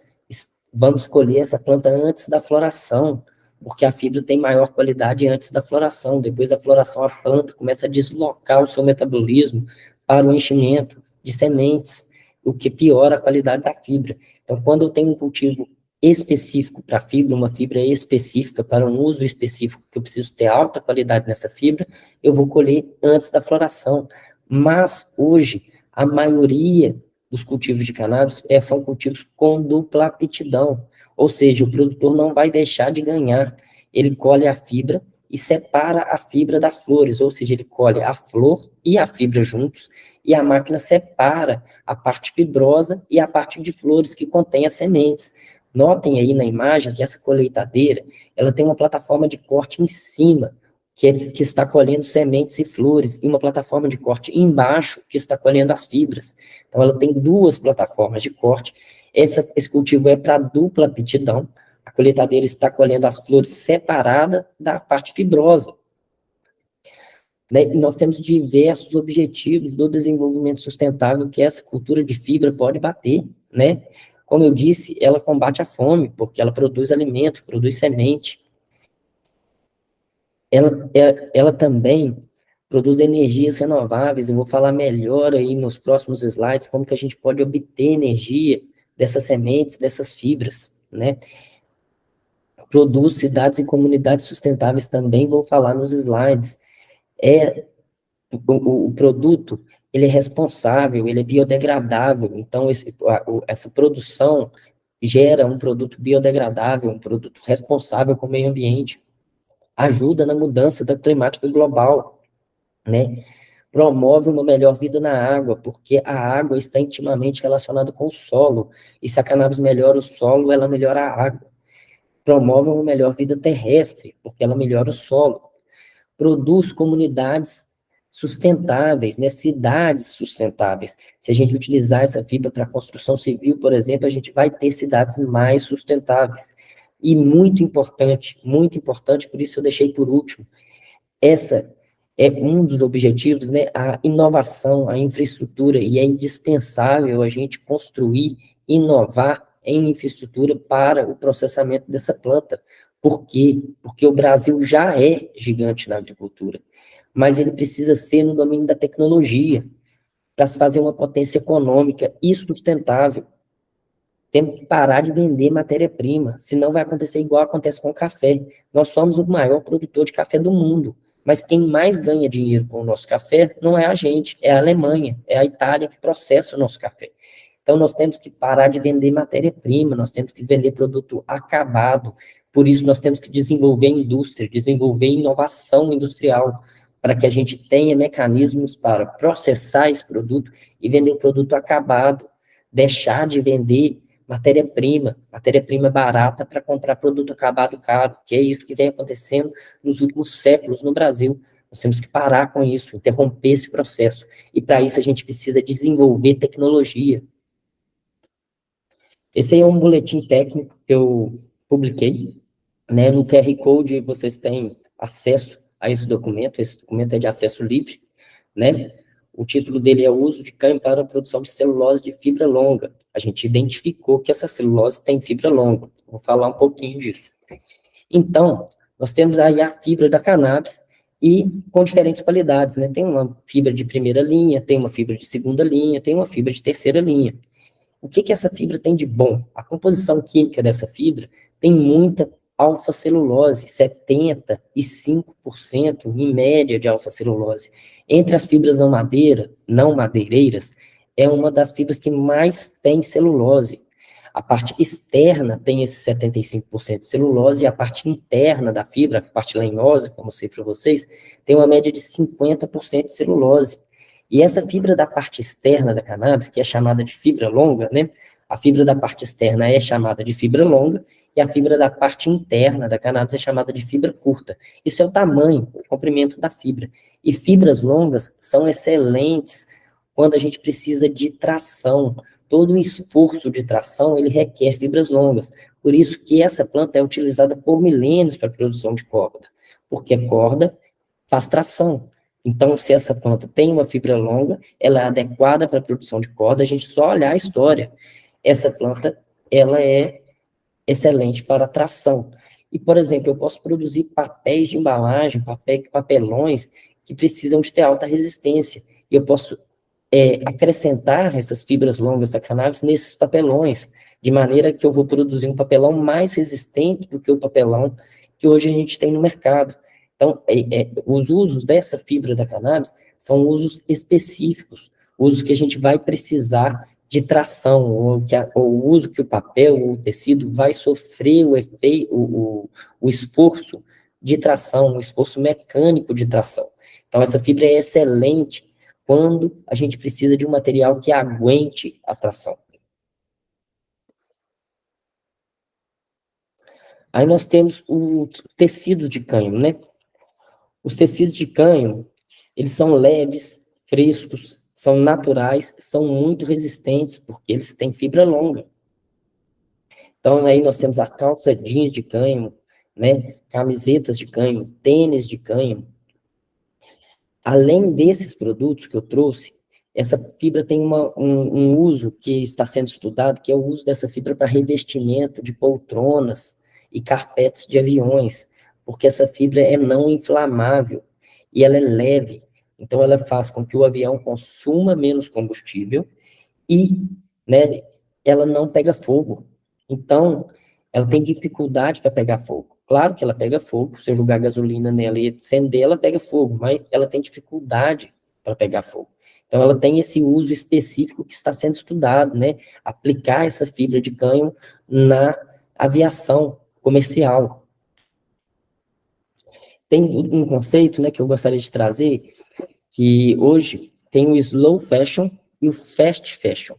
vamos colher essa planta antes da floração, porque a fibra tem maior qualidade antes da floração. Depois da floração, a planta começa a deslocar o seu metabolismo para o enchimento de sementes, o que piora a qualidade da fibra. Então, quando eu tenho um cultivo específico para fibra, uma fibra específica para um uso específico, que eu preciso ter alta qualidade nessa fibra, eu vou colher antes da floração. Mas, hoje, a maioria dos cultivos de cannabis são cultivos com dupla aptidão, ou seja, o produtor não vai deixar de ganhar, ele colhe a fibra e separa a fibra das flores, ou seja, ele colhe a flor e a fibra juntos, e a máquina separa a parte fibrosa e a parte de flores que contém as sementes. Notem aí na imagem que essa colheitadeira, ela tem uma plataforma de corte em cima, que está colhendo sementes e flores, e uma plataforma de corte embaixo, que está colhendo as fibras. Então, ela tem 2 plataformas de corte. Esse cultivo é para dupla aptidão. A colheitadeira está colhendo as flores separada da parte fibrosa. Né? E nós temos diversos objetivos do desenvolvimento sustentável que essa cultura de fibra pode bater, né? Como eu disse, ela combate a fome, porque ela produz alimento, produz semente. ela também produz energias renováveis. Eu vou falar melhor aí nos próximos slides como que a gente pode obter energia dessas sementes, dessas fibras, né? Produz cidades e comunidades sustentáveis também, vou falar nos slides. O produto, ele é responsável, ele é biodegradável, então essa produção gera um produto biodegradável, um produto responsável com o meio ambiente, ajuda na mudança da climática global, né? Promove uma melhor vida na água, porque a água está intimamente relacionada com o solo, e se a cannabis melhora o solo, ela melhora a água. Promove uma melhor vida terrestre, porque ela melhora o solo. Produz comunidades sustentáveis, né? Cidades sustentáveis. Se a gente utilizar essa fibra para construção civil, por exemplo, a gente vai ter cidades mais sustentáveis. E muito importante, por isso eu deixei por último, essa é um dos objetivos, né? A inovação, a infraestrutura, e é indispensável a gente construir, inovar em infraestrutura para o processamento dessa planta. Por quê? Porque o Brasil já é gigante na agricultura, mas ele precisa ser no domínio da tecnologia, para se fazer uma potência econômica e sustentável. Temos que parar de vender matéria-prima, senão vai acontecer igual acontece com o café. Nós somos o maior produtor de café do mundo, mas quem mais ganha dinheiro com o nosso café não é a gente, é a Alemanha, é a Itália que processa o nosso café. Então nós temos que parar de vender matéria-prima, nós temos que vender produto acabado. Por isso nós temos que desenvolver indústria, desenvolver inovação industrial, para que a gente tenha mecanismos para processar esse produto e vender o produto acabado, deixar de vender matéria-prima barata para comprar produto acabado caro, que é isso que vem acontecendo nos últimos séculos no Brasil. Nós temos que parar com isso, interromper esse processo. E para isso a gente precisa desenvolver tecnologia. Esse aí é um boletim técnico que eu publiquei, né? No QR Code vocês têm acesso a esse documento é de acesso livre, né? O título dele é o uso de cânhamo para a produção de celulose de fibra longa. A gente identificou que essa celulose tem fibra longa. Vou falar um pouquinho disso. Então, nós temos aí a fibra da cannabis e com diferentes qualidades, né? Tem uma fibra de primeira linha, tem uma fibra de segunda linha, tem uma fibra de terceira linha. O que essa fibra tem de bom? A composição química dessa fibra tem muita alfa-celulose, 75% em média de alfa-celulose. Entre as fibras não madeireiras, é uma das fibras que mais tem celulose. A parte externa tem esse 75% de celulose e a parte interna da fibra, a parte lenhosa, como eu sei para vocês, tem uma média de 50% de celulose. E essa fibra da parte externa da cannabis, que é chamada de fibra longa, né? A fibra da parte externa é chamada de fibra longa e a fibra da parte interna da cannabis é chamada de fibra curta. Isso é o tamanho, o comprimento da fibra. E fibras longas são excelentes quando a gente precisa de tração. Todo o esforço de tração, ele requer fibras longas. Por isso que essa planta é utilizada por milênios para a produção de corda, porque a corda faz tração. Então, se essa planta tem uma fibra longa, ela é adequada para a produção de corda, a gente só olhar a história. Essa planta, ela é excelente para tração. E, por exemplo, eu posso produzir papéis de embalagem, papelões, que precisam de ter alta resistência. E eu posso acrescentar essas fibras longas da cannabis nesses papelões, de maneira que eu vou produzir um papelão mais resistente do que o papelão que hoje a gente tem no mercado. Então, os usos dessa fibra da cannabis são usos específicos, usos que a gente vai precisar de tração, ou o uso que o papel ou o tecido vai sofrer o esforço de tração, o esforço mecânico de tração. Então, essa fibra é excelente quando a gente precisa de um material que aguente a tração. Aí nós temos o tecido de cânhamo, né? Os tecidos de cânhamo, eles são leves, frescos, são naturais, são muito resistentes, porque eles têm fibra longa. Então, aí nós temos a calça jeans de cânhamo, né? Camisetas de cânhamo, tênis de cânhamo. Além desses produtos que eu trouxe, essa fibra tem um uso que está sendo estudado, que é o uso dessa fibra para revestimento de poltronas e carpetes de aviões, porque essa fibra é não inflamável e ela é leve. Então, ela faz com que o avião consuma menos combustível e, né, ela não pega fogo. Então, ela tem dificuldade para pegar fogo. Claro que ela pega fogo, se eu jogar gasolina nela e acender, ela pega fogo, mas ela tem dificuldade para pegar fogo. Então, ela tem esse uso específico que está sendo estudado, né? Aplicar essa fibra de cânhamo na aviação comercial. Tem um conceito, né, que eu gostaria de trazer, que hoje tem o slow fashion e o fast fashion.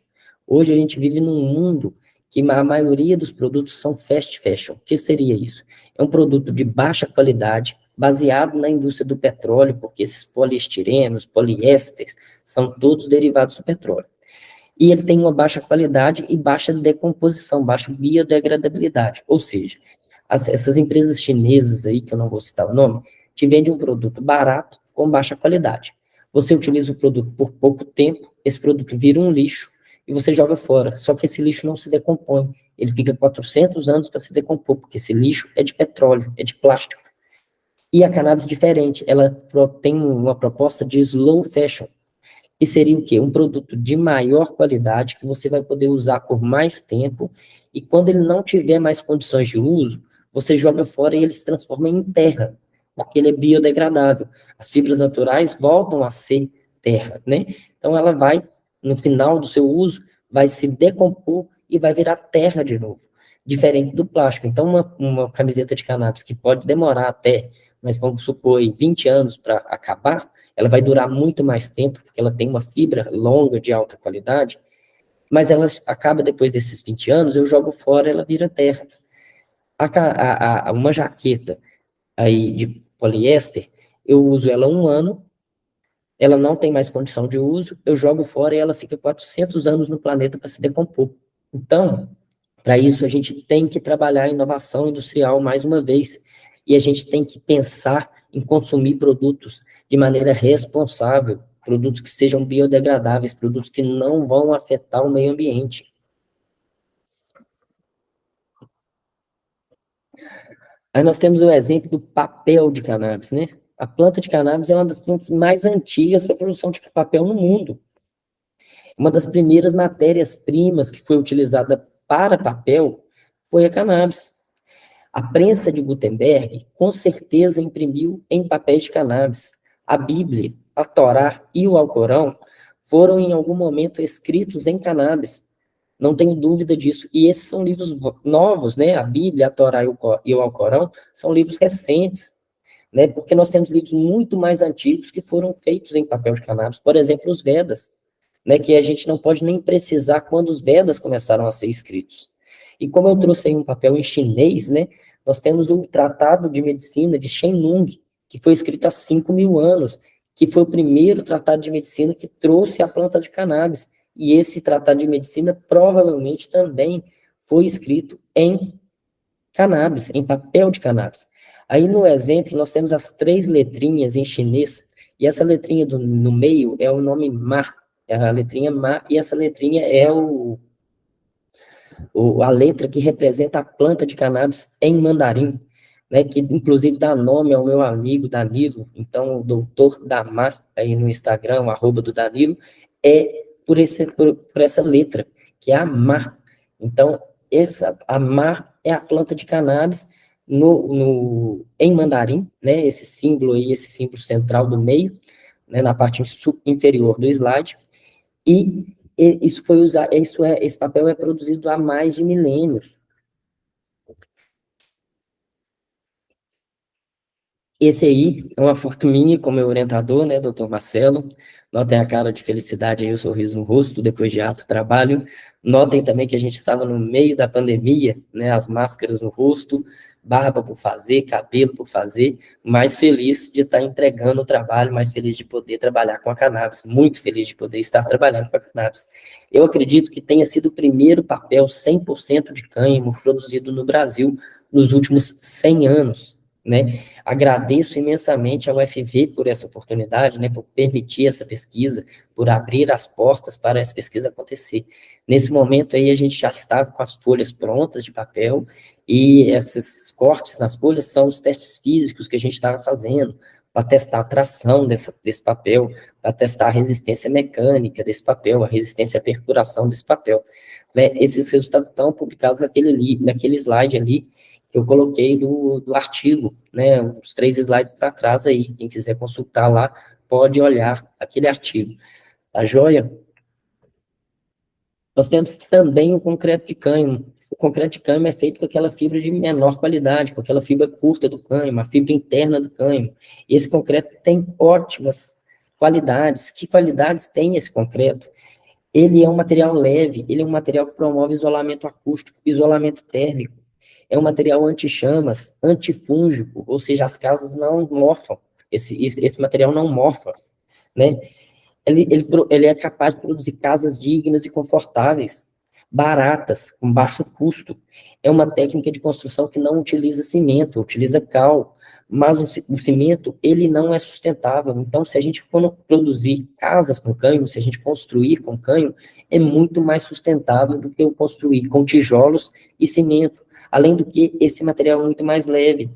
Hoje a gente vive num mundo que a maioria dos produtos são fast fashion. O que seria isso? É um produto de baixa qualidade, baseado na indústria do petróleo, porque esses poliestirenos, poliésteres, são todos derivados do petróleo. E ele tem uma baixa qualidade e baixa decomposição, baixa biodegradabilidade. Ou seja, essas empresas chinesas aí, que eu não vou citar o nome, te vendem um produto barato com baixa qualidade. Você utiliza o produto por pouco tempo, esse produto vira um lixo e você joga fora. Só que esse lixo não se decompõe. Ele fica 400 anos para se decompor, porque esse lixo é de petróleo, é de plástico. E a cannabis diferente, ela tem uma proposta de slow fashion, que seria o quê? Um produto de maior qualidade, que você vai poder usar por mais tempo, e quando ele não tiver mais condições de uso, você joga fora e ele se transforma em terra, porque ele é biodegradável. As fibras naturais voltam a ser terra, né? Então ela vai, no final do seu uso, vai se decompor e vai virar terra de novo, diferente do plástico. Então uma camiseta de cannabis que pode demorar até, mas vamos supor, 20 anos para acabar, ela vai durar muito mais tempo, porque ela tem uma fibra longa de alta qualidade, mas ela acaba depois desses 20 anos, eu jogo fora, ela vira terra. Uma jaqueta aí de poliéster, eu uso ela 1 ano, ela não tem mais condição de uso, eu jogo fora e ela fica 400 anos no planeta para se decompor. Então, para isso, a gente tem que trabalhar a inovação industrial mais uma vez, e a gente tem que pensar em consumir produtos de maneira responsável, produtos que sejam biodegradáveis, produtos que não vão afetar o meio ambiente. Aí nós temos o exemplo do papel de cannabis, né? A planta de cannabis é uma das plantas mais antigas para a produção de papel no mundo. Uma das primeiras matérias-primas que foi utilizada para papel foi a cannabis. A prensa de Gutenberg, com certeza, imprimiu em papéis de cannabis. A Bíblia, a Torá e o Alcorão foram, em algum momento, escritos em cannabis. Não tenho dúvida disso. E esses são livros novos, né? A Bíblia, a Torá e o Alcorão são livros recentes, né? Porque nós temos livros muito mais antigos que foram feitos em papel de cannabis. Por exemplo, os Vedas, né? Que a gente não pode nem precisar quando os Vedas começaram a ser escritos. E como eu trouxe aí um papel em chinês, né? Nós temos o Tratado de Medicina de Shenlong, que foi escrito há 5.000 anos, que foi o primeiro tratado de medicina que trouxe a planta de cannabis. E esse tratado de medicina provavelmente também foi escrito em cannabis, em papel de cannabis. Aí no exemplo nós temos as 3 letrinhas em chinês, e essa letrinha no meio é o nome Ma, é a letrinha Ma, e essa letrinha é a letra que representa a planta de cannabis em mandarim, né, que inclusive dá nome ao meu amigo Danilo. Então o doutor Damar, aí no Instagram, o arroba do Danilo, é por essa letra, que é a Ma. Então, a Ma é a planta de cannabis em mandarim, né, esse símbolo aí, esse símbolo central do meio, né, na parte inferior do slide, e isso foi usado, esse papel é produzido há mais de milênios. Esse aí é uma foto minha com meu orientador, né, doutor Marcelo. Notem a cara de felicidade aí, o sorriso no rosto, depois de alto trabalho. Notem também que a gente estava no meio da pandemia, né, as máscaras no rosto, barba por fazer, cabelo por fazer, mais feliz de estar entregando o trabalho, mais feliz de poder trabalhar com a cannabis, muito feliz de poder estar trabalhando com a cannabis. Eu acredito que tenha sido o primeiro papel 100% de cânhamo produzido no Brasil nos últimos 100 anos. né? Agradeço imensamente ao FV por essa oportunidade, né, por permitir essa pesquisa, por abrir as portas para essa pesquisa acontecer. Nesse momento aí, a gente já estava com as folhas prontas de papel, e esses cortes nas folhas são os testes físicos que a gente estava fazendo, para testar a tração desse papel, para testar a resistência mecânica desse papel, a resistência à perfuração desse papel, né? Esses resultados estão publicados naquele slide ali, que eu coloquei do artigo, né, os 3 slides para trás aí, quem quiser consultar lá, pode olhar aquele artigo, tá joia? Nós temos também o concreto de cânhamo. O concreto de cânhamo é feito com aquela fibra de menor qualidade, com aquela fibra curta do cânhamo, a fibra interna do cânhamo. E esse concreto tem ótimas qualidades. Que qualidades tem esse concreto? Ele é um material leve, ele é um material que promove isolamento acústico, isolamento térmico. É um material anti-chamas, antifúngico, ou seja, as casas não mofam. Esse material não mofa, né? Ele é capaz de produzir casas dignas e confortáveis, baratas, com baixo custo. É uma técnica de construção que não utiliza cimento, utiliza cal, mas o cimento, ele não é sustentável. Então, se a gente for produzir casas com cânhamo, se a gente construir com cânhamo, é muito mais sustentável do que eu construir com tijolos e cimento. Além do que, esse material é muito mais leve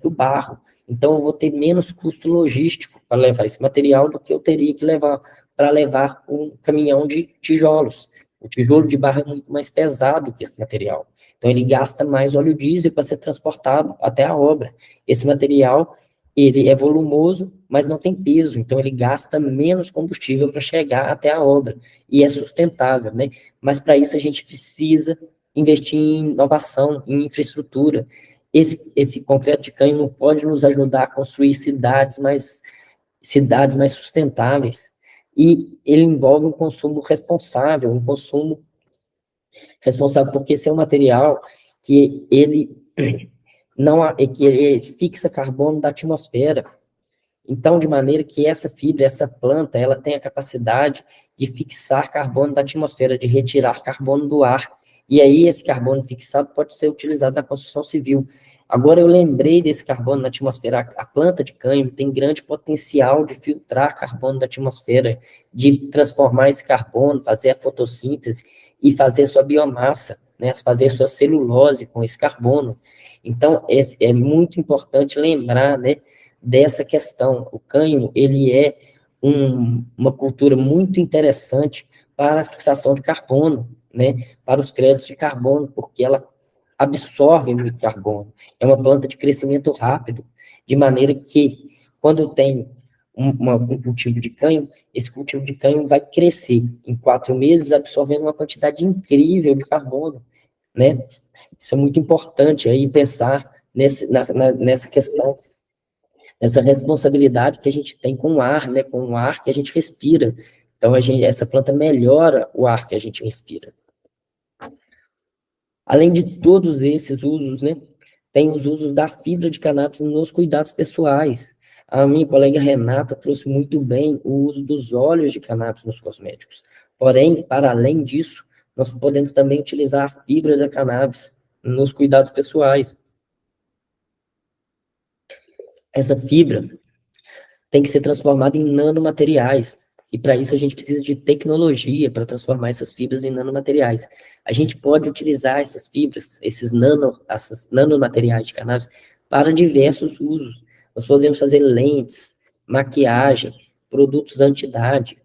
que o barro. Então, eu vou ter menos custo logístico para levar esse material do que eu teria que levar para levar um caminhão de tijolos. O tijolo de barro é muito mais pesado que esse material. Então, ele gasta mais óleo diesel para ser transportado até a obra. Esse material, ele é volumoso, mas não tem peso. Então, ele gasta menos combustível para chegar até a obra. E é sustentável, né? Mas, para isso, a gente precisa investir em inovação, em infraestrutura. Esse concreto de cânhamo pode nos ajudar a construir cidades mais sustentáveis, e ele envolve um consumo responsável, porque esse é um material que ele não que ele fixa carbono da atmosfera. Então, de maneira que essa fibra, essa planta, ela tem a capacidade de fixar carbono da atmosfera, de retirar carbono do ar. E aí, esse carbono fixado pode ser utilizado na construção civil. Agora, eu lembrei desse carbono na atmosfera. A planta de cânhamo tem grande potencial de filtrar carbono da atmosfera, de transformar esse carbono, fazer a fotossíntese e fazer sua biomassa, né? Fazer sua celulose com esse carbono. Então, é muito importante lembrar, né, dessa questão. O cânhamo, ele é uma cultura muito interessante para a fixação de carbono, né, para os créditos de carbono, porque ela absorve muito carbono. É uma planta de crescimento rápido, de maneira que, quando eu tenho um cultivo de cânhamo, esse cultivo de cânhamo vai crescer em 4 meses, absorvendo uma quantidade incrível de carbono, né? Isso é muito importante aí pensar nessa questão, essa responsabilidade que a gente tem com o ar, né, com o ar que a gente respira. Então, essa planta melhora o ar que a gente respira. Além de todos esses usos, né, tem os usos da fibra de cannabis nos cuidados pessoais. A minha colega Renata trouxe muito bem o uso dos óleos de cannabis nos cosméticos. Porém, para além disso, nós podemos também utilizar a fibra da cannabis nos cuidados pessoais. Essa fibra tem que ser transformada em nanomateriais, e para isso a gente precisa de tecnologia para transformar essas fibras em nanomateriais. A gente pode utilizar essas fibras, esses nanomateriais de cannabis, para diversos usos. Nós podemos fazer lentes, maquiagem, produtos anti-idade,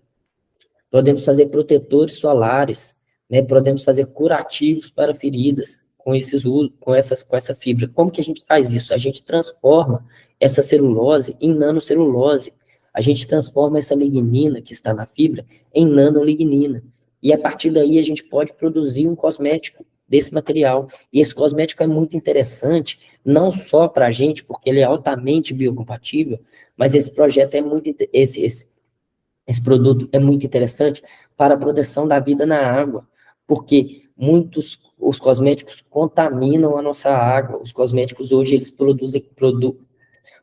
podemos fazer protetores solares, né? Podemos fazer curativos para feridas com essa fibra. Como que a gente faz isso? A gente transforma essa celulose em nanocelulose. A gente transforma essa lignina que está na fibra em nanolignina. E a partir daí a gente pode produzir um cosmético desse material. E esse cosmético é muito interessante, não só para a gente, porque ele é altamente biocompatível, mas esse projeto é muito esse produto é muito interessante para a proteção da vida na água, porque os cosméticos contaminam a nossa água. Os cosméticos hoje, eles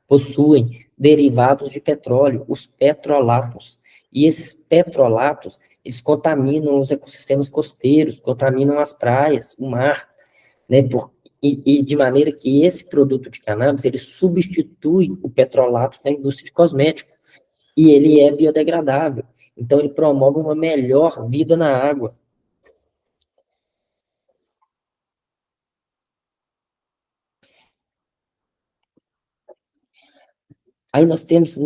possuem derivados de petróleo, os petrolatos. E esses petrolatos, eles contaminam os ecossistemas costeiros, contaminam as praias, o mar, né? e de maneira que esse produto de cannabis, ele substitui o petrolato da indústria de cosméticos, e ele é biodegradável. Então, ele promove uma melhor vida na água. Aí nós temos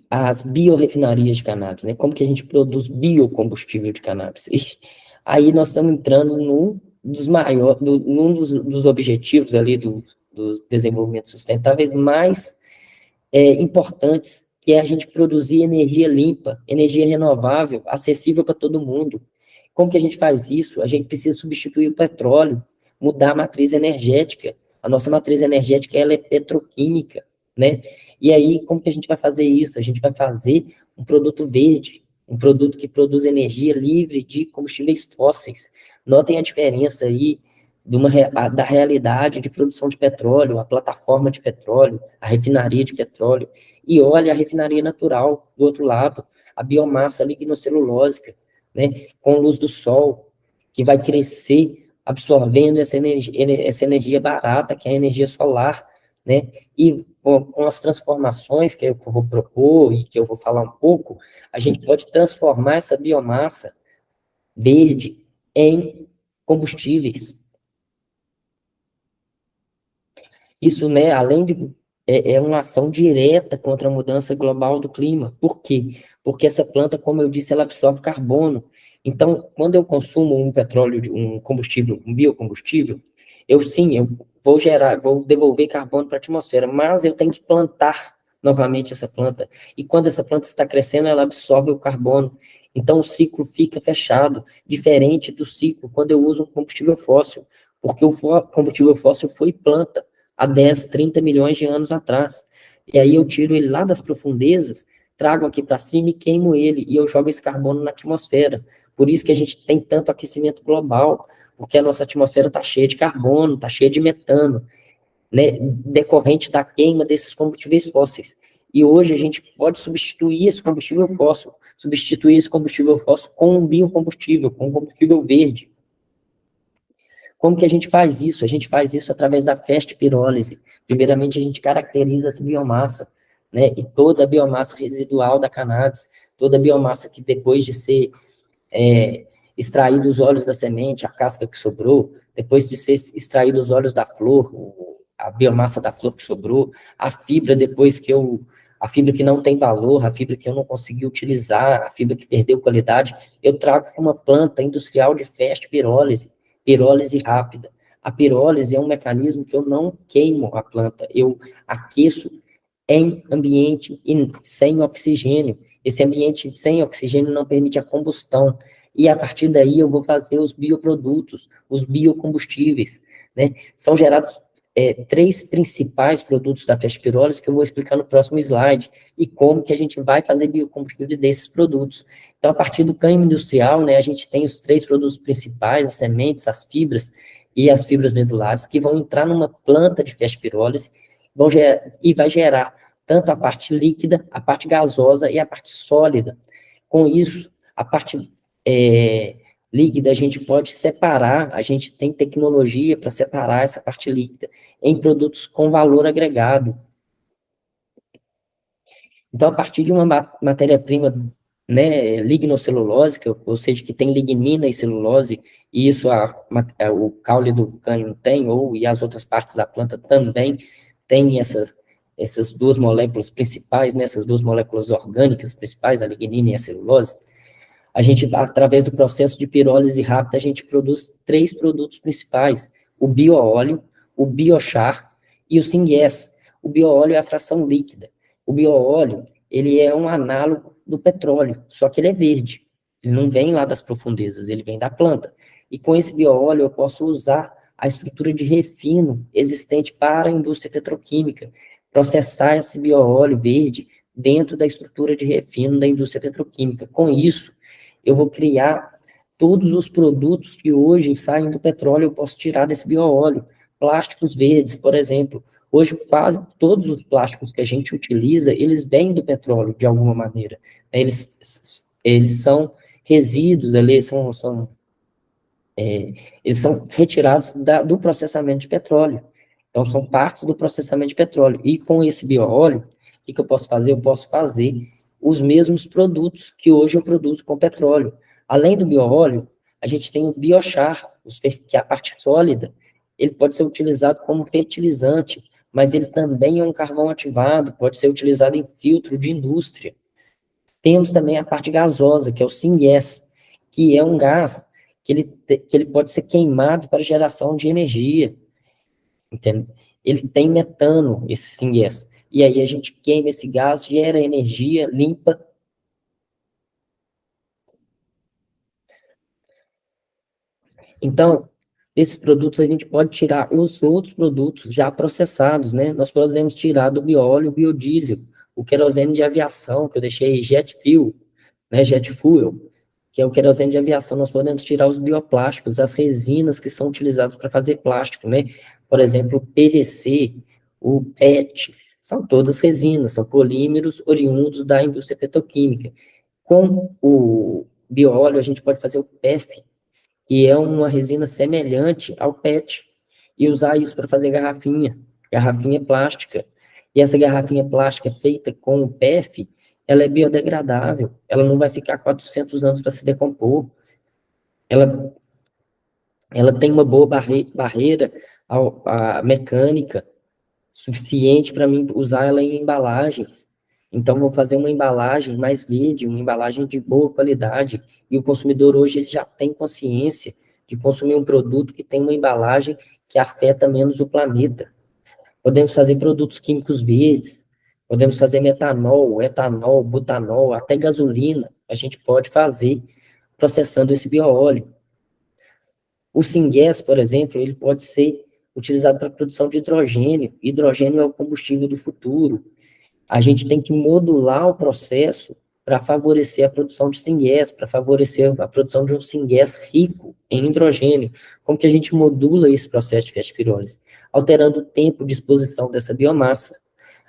as biorrefinarias de cannabis, né? Como que a gente produz biocombustível de cannabis? E aí nós estamos entrando num dos objetivos ali do desenvolvimento sustentável mais importantes, que é a gente produzir energia limpa, energia renovável, acessível para todo mundo. Como que a gente faz isso? A gente precisa substituir o petróleo, mudar a matriz energética. A nossa matriz energética, ela é petroquímica, né? E aí, como que a gente vai fazer isso? A gente vai fazer um produto verde, um produto que produz energia livre de combustíveis fósseis. Notem a diferença aí da realidade de produção de petróleo, a plataforma de petróleo, a refinaria de petróleo, e olha a refinaria natural do outro lado, a biomassa lignocelulósica, né, com luz do sol, que vai crescer absorvendo essa energia barata, que é a energia solar, né, e com as transformações que eu vou propor e que eu vou falar um pouco, a gente pode transformar essa biomassa verde em combustíveis. Isso, né, além de é uma ação direta contra a mudança global do clima. Por quê? Porque essa planta, como eu disse, ela absorve carbono. Então, quando eu consumo um petróleo, um combustível, um biocombustível, eu vou devolver carbono para a atmosfera, mas eu tenho que plantar novamente essa planta. E quando essa planta está crescendo, ela absorve o carbono. Então, o ciclo fica fechado, diferente do ciclo quando eu uso um combustível fóssil, porque o combustível fóssil foi planta há 10, 30 milhões de anos atrás. E aí eu tiro ele lá das profundezas, trago aqui para cima e queimo ele, e eu jogo esse carbono na atmosfera. Por isso que a gente tem tanto aquecimento global, porque a nossa atmosfera está cheia de carbono, está cheia de metano, né, decorrente da queima desses combustíveis fósseis. E hoje a gente pode substituir esse combustível fóssil com um biocombustível, com um combustível verde. Como que a gente faz isso? A gente faz isso através da fast pirólise. Primeiramente, a gente caracteriza essa biomassa, né? E toda a biomassa residual da cannabis, toda a biomassa que depois de ser extraído os óleos da semente, a casca que sobrou, depois de ser extraído os óleos da flor, a biomassa da flor que sobrou, a fibra a fibra que não tem valor, a fibra que eu não consegui utilizar, a fibra que perdeu qualidade, eu trago uma planta industrial de fast pirólise, pirólise rápida. A pirólise é um mecanismo que eu não queimo a planta, eu aqueço em ambiente sem oxigênio. Esse ambiente sem oxigênio não permite a combustão. E a partir daí eu vou fazer os bioprodutos, os biocombustíveis, né? São gerados três principais produtos da fast pirólise que eu vou explicar no próximo slide e como que a gente vai fazer biocombustível desses produtos. Então, a partir do cânhamo industrial, né, a gente tem os três produtos principais, as sementes, as fibras e as fibras medulares, que vão entrar numa planta de fast pirólise e vai gerar tanto a parte líquida, a parte gasosa e a parte sólida. Com isso, a parte líquida a gente pode separar, a gente tem tecnologia para separar essa parte líquida em produtos com valor agregado. Então, a partir de uma matéria-prima, né, lignocelulósica, ou seja, que tem lignina e celulose, e isso o caule do cânhamo tem, e as outras partes da planta também têm essas duas moléculas principais, né, essas duas moléculas orgânicas principais, a lignina e a celulose. A gente, através do processo de pirólise rápida, a gente produz três produtos principais: o bioóleo, o biochar e o syngas. O bioóleo é a fração líquida. O bioóleo, ele é um análogo do petróleo, só que ele é verde. Ele não vem lá das profundezas, ele vem da planta. E com esse bioóleo eu posso usar a estrutura de refino existente para a indústria petroquímica, processar esse bioóleo verde dentro da estrutura de refino da indústria petroquímica. Com isso, eu vou criar todos os produtos que hoje saem do petróleo, eu posso tirar desse bioóleo. Plásticos verdes, por exemplo. Hoje, quase todos os plásticos que a gente utiliza, eles vêm do petróleo, de alguma maneira. Eles são resíduos ali, são Eles são retirados do processamento de petróleo. Então, são partes do processamento de petróleo. E com esse bioóleo, o que eu posso fazer? Eu posso fazer os mesmos produtos que hoje eu produzo com petróleo. Além do bioóleo, a gente tem o biochar, que é a parte sólida. Ele pode ser utilizado como fertilizante, mas ele também é um carvão ativado, pode ser utilizado em filtro de indústria. Temos também a parte gasosa, que é o syngas, que é um gás que ele pode ser queimado para geração de energia, entende? Ele tem metano, esse syngas, e aí a gente queima esse gás, gera energia limpa. Então, esses produtos a gente pode tirar os outros produtos já processados, né? Nós podemos tirar do bióleo o biodiesel, o querosene de aviação, que eu deixei jet fuel, né? Jet fuel, que é o querosene de aviação. Nós podemos tirar os bioplásticos, as resinas que são utilizadas para fazer plástico, né? Por exemplo, o PVC, o PET, são todas resinas, são polímeros oriundos da indústria petroquímica. Com o bióleo, a gente pode fazer o PEF, que é uma resina semelhante ao PET, e usar isso para fazer garrafinha plástica. E essa garrafinha plástica feita com o PEF, ela é biodegradável, ela não vai ficar 400 anos para se decompor, ela, ela tem uma boa barreira mecânica, suficiente para mim usar ela em embalagens. Então, vou fazer uma embalagem mais verde, uma embalagem de boa qualidade, e o consumidor hoje ele já tem consciência de consumir um produto que tem uma embalagem que afeta menos o planeta. Podemos fazer produtos químicos verdes, podemos fazer metanol, etanol, butanol, até gasolina, a gente pode fazer processando esse bioóleo. O syngas, por exemplo, ele pode ser utilizado para a produção de hidrogênio. Hidrogênio é o combustível do futuro. A gente tem que modular o processo para favorecer a produção de syngas, para favorecer a produção de um syngas rico em hidrogênio. Como que a gente modula esse processo de festpirólise? Alterando o tempo de exposição dessa biomassa,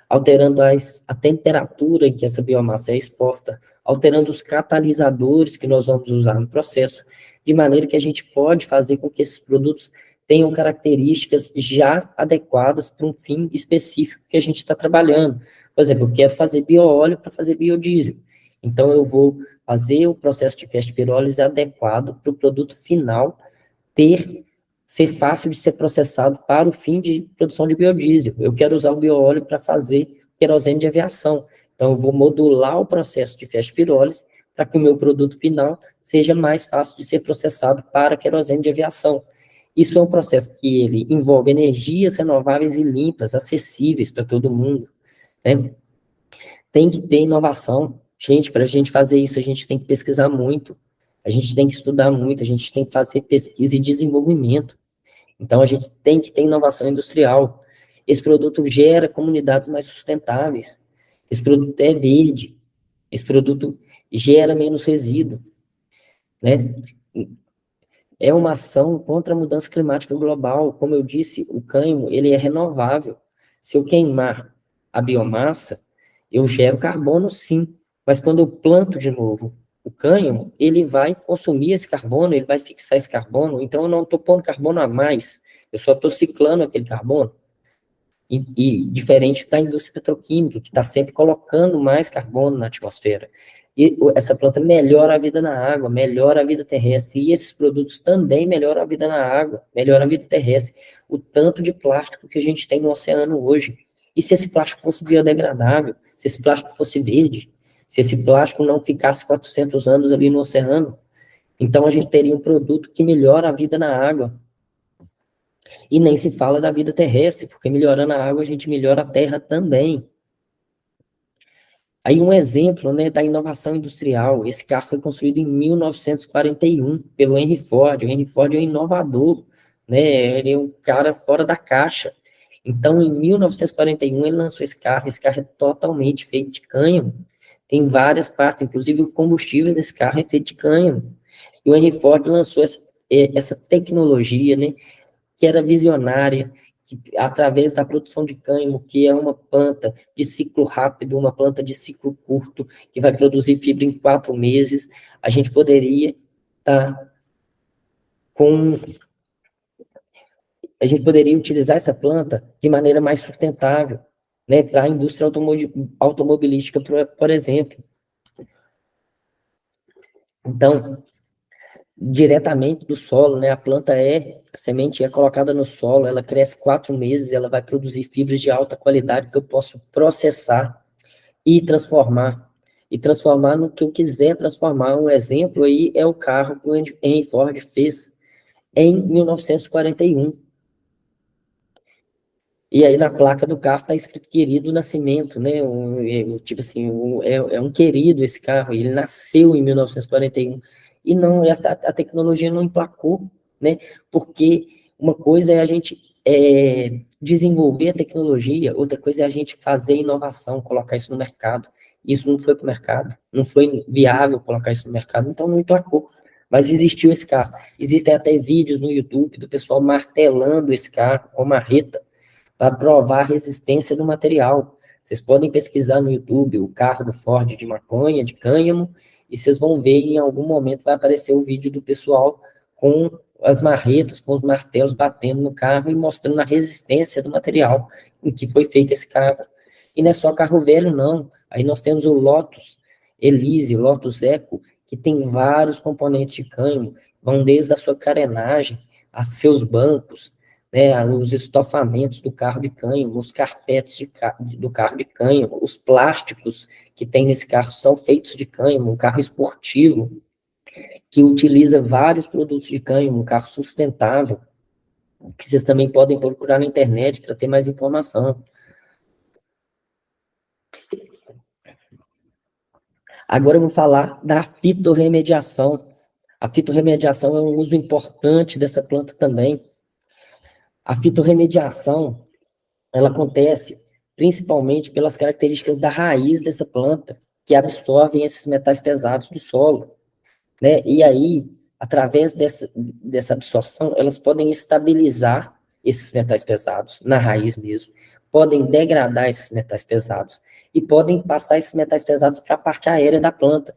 alterando a temperatura em que essa biomassa é exposta, alterando os catalisadores que nós vamos usar no processo, de maneira que a gente pode fazer com que esses produtos tenham características já adequadas para um fim específico que a gente está trabalhando. Por exemplo, eu quero fazer bioóleo para fazer biodiesel. Então, eu vou fazer o processo de festpirólise adequado para o produto final ser fácil de ser processado para o fim de produção de biodiesel. Eu quero usar o bioóleo para fazer querosene de aviação. Então, eu vou modular o processo de festpirólise para que o meu produto final seja mais fácil de ser processado para querosene de aviação. Isso é um processo que ele envolve energias renováveis e limpas, acessíveis para todo mundo, né? Tem que ter inovação. Gente, para a gente fazer isso, a gente tem que pesquisar muito, a gente tem que estudar muito, a gente tem que fazer pesquisa e desenvolvimento. Então, a gente tem que ter inovação industrial. Esse produto gera comunidades mais sustentáveis. Esse produto é verde. Esse produto gera menos resíduo, né? É uma ação contra a mudança climática global. Como eu disse, o cânhamo, ele é renovável. Se eu queimar a biomassa, eu gero carbono, sim. Mas quando eu planto de novo o cânhamo, ele vai consumir esse carbono, ele vai fixar esse carbono. Então, eu não estou pondo carbono a mais. Eu só estou ciclando aquele carbono. E diferente da indústria petroquímica, que está sempre colocando mais carbono na atmosfera. E essa planta melhora a vida na água, melhora a vida terrestre, e esses produtos também melhoram a vida na água, melhoram a vida terrestre. O tanto de plástico que a gente tem no oceano hoje. E se esse plástico fosse biodegradável, se esse plástico fosse verde, se esse plástico não ficasse 400 anos ali no oceano, então a gente teria um produto que melhora a vida na água. E nem se fala da vida terrestre, porque melhorando a água, a gente melhora a terra também. Aí um exemplo, né, da inovação industrial. Esse carro foi construído em 1941 pelo Henry Ford. O Henry Ford é um inovador, né? Ele é um cara fora da caixa. Então, em 1941, ele lançou esse carro. Esse carro é totalmente feito de cânhamo. Tem várias partes, inclusive o combustível desse carro é feito de cânhamo. E o Henry Ford lançou essa tecnologia, né, que era visionária, que, através da produção de cânhamo, que é uma planta de ciclo rápido, uma planta de ciclo curto, que vai produzir fibra em 4 meses, a gente poderia estar com a gente poderia utilizar essa planta de maneira mais sustentável, né, para a indústria automobilística, por exemplo. Então, diretamente do solo, né, a semente é colocada no solo, ela cresce 4 meses, ela vai produzir fibras de alta qualidade que eu posso processar e transformar no que eu quiser transformar. Um exemplo aí é o carro que o Henry Ford fez em 1941. E aí na placa do carro está escrito querido nascimento, né? Tipo assim, é um querido esse carro, ele nasceu em 1941. E não, a tecnologia não emplacou, né? Porque uma coisa é a gente desenvolver a tecnologia, outra coisa é a gente fazer inovação, colocar isso no mercado. Isso não foi para o mercado, não foi viável colocar isso no mercado, então não emplacou. Mas existiu esse carro. Existem até vídeos no YouTube do pessoal martelando esse carro com marreta para provar a resistência do material. Vocês podem pesquisar no YouTube o carro do Ford de maconha, de cânhamo, e vocês vão ver em algum momento vai aparecer o vídeo do pessoal com as marretas, com os martelos batendo no carro e mostrando a resistência do material em que foi feito esse carro. E não é só carro velho, não. Aí nós temos o Lotus Elise, o Lotus Eco, que tem vários componentes de cânhamo, vão desde a sua carenagem, a seus bancos, né, os estofamentos do carro de cânhamo, os carpetes do carro de cânhamo, os plásticos que tem nesse carro são feitos de cânhamo, um carro esportivo que utiliza vários produtos de cânhamo, um carro sustentável, que vocês também podem procurar na internet para ter mais informação. Agora eu vou falar da fitorremediação. A fitorremediação é um uso importante dessa planta também. A fitorremediação ela acontece principalmente pelas características da raiz dessa planta, que absorvem esses metais pesados do solo, né? E aí, através dessa absorção, elas podem estabilizar esses metais pesados na raiz mesmo, podem degradar esses metais pesados e podem passar esses metais pesados para a parte aérea da planta.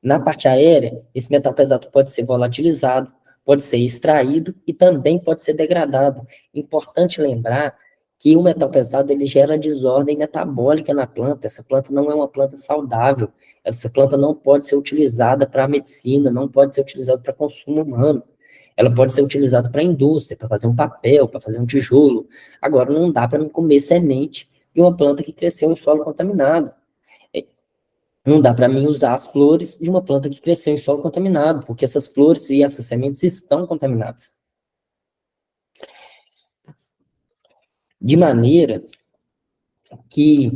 Na parte aérea, esse metal pesado pode ser volatilizado, pode ser extraído e também pode ser degradado. Importante lembrar que o metal pesado ele gera desordem metabólica na planta. Essa planta não é uma planta saudável. Essa planta não pode ser utilizada para medicina, não pode ser utilizada para consumo humano. Ela pode ser utilizada para indústria, para fazer um papel, para fazer um tijolo. Agora, não dá para comer semente de uma planta que cresceu em solo contaminado. Não dá para mim usar as flores de uma planta que cresceu em solo contaminado, porque essas flores e essas sementes estão contaminadas. De maneira que,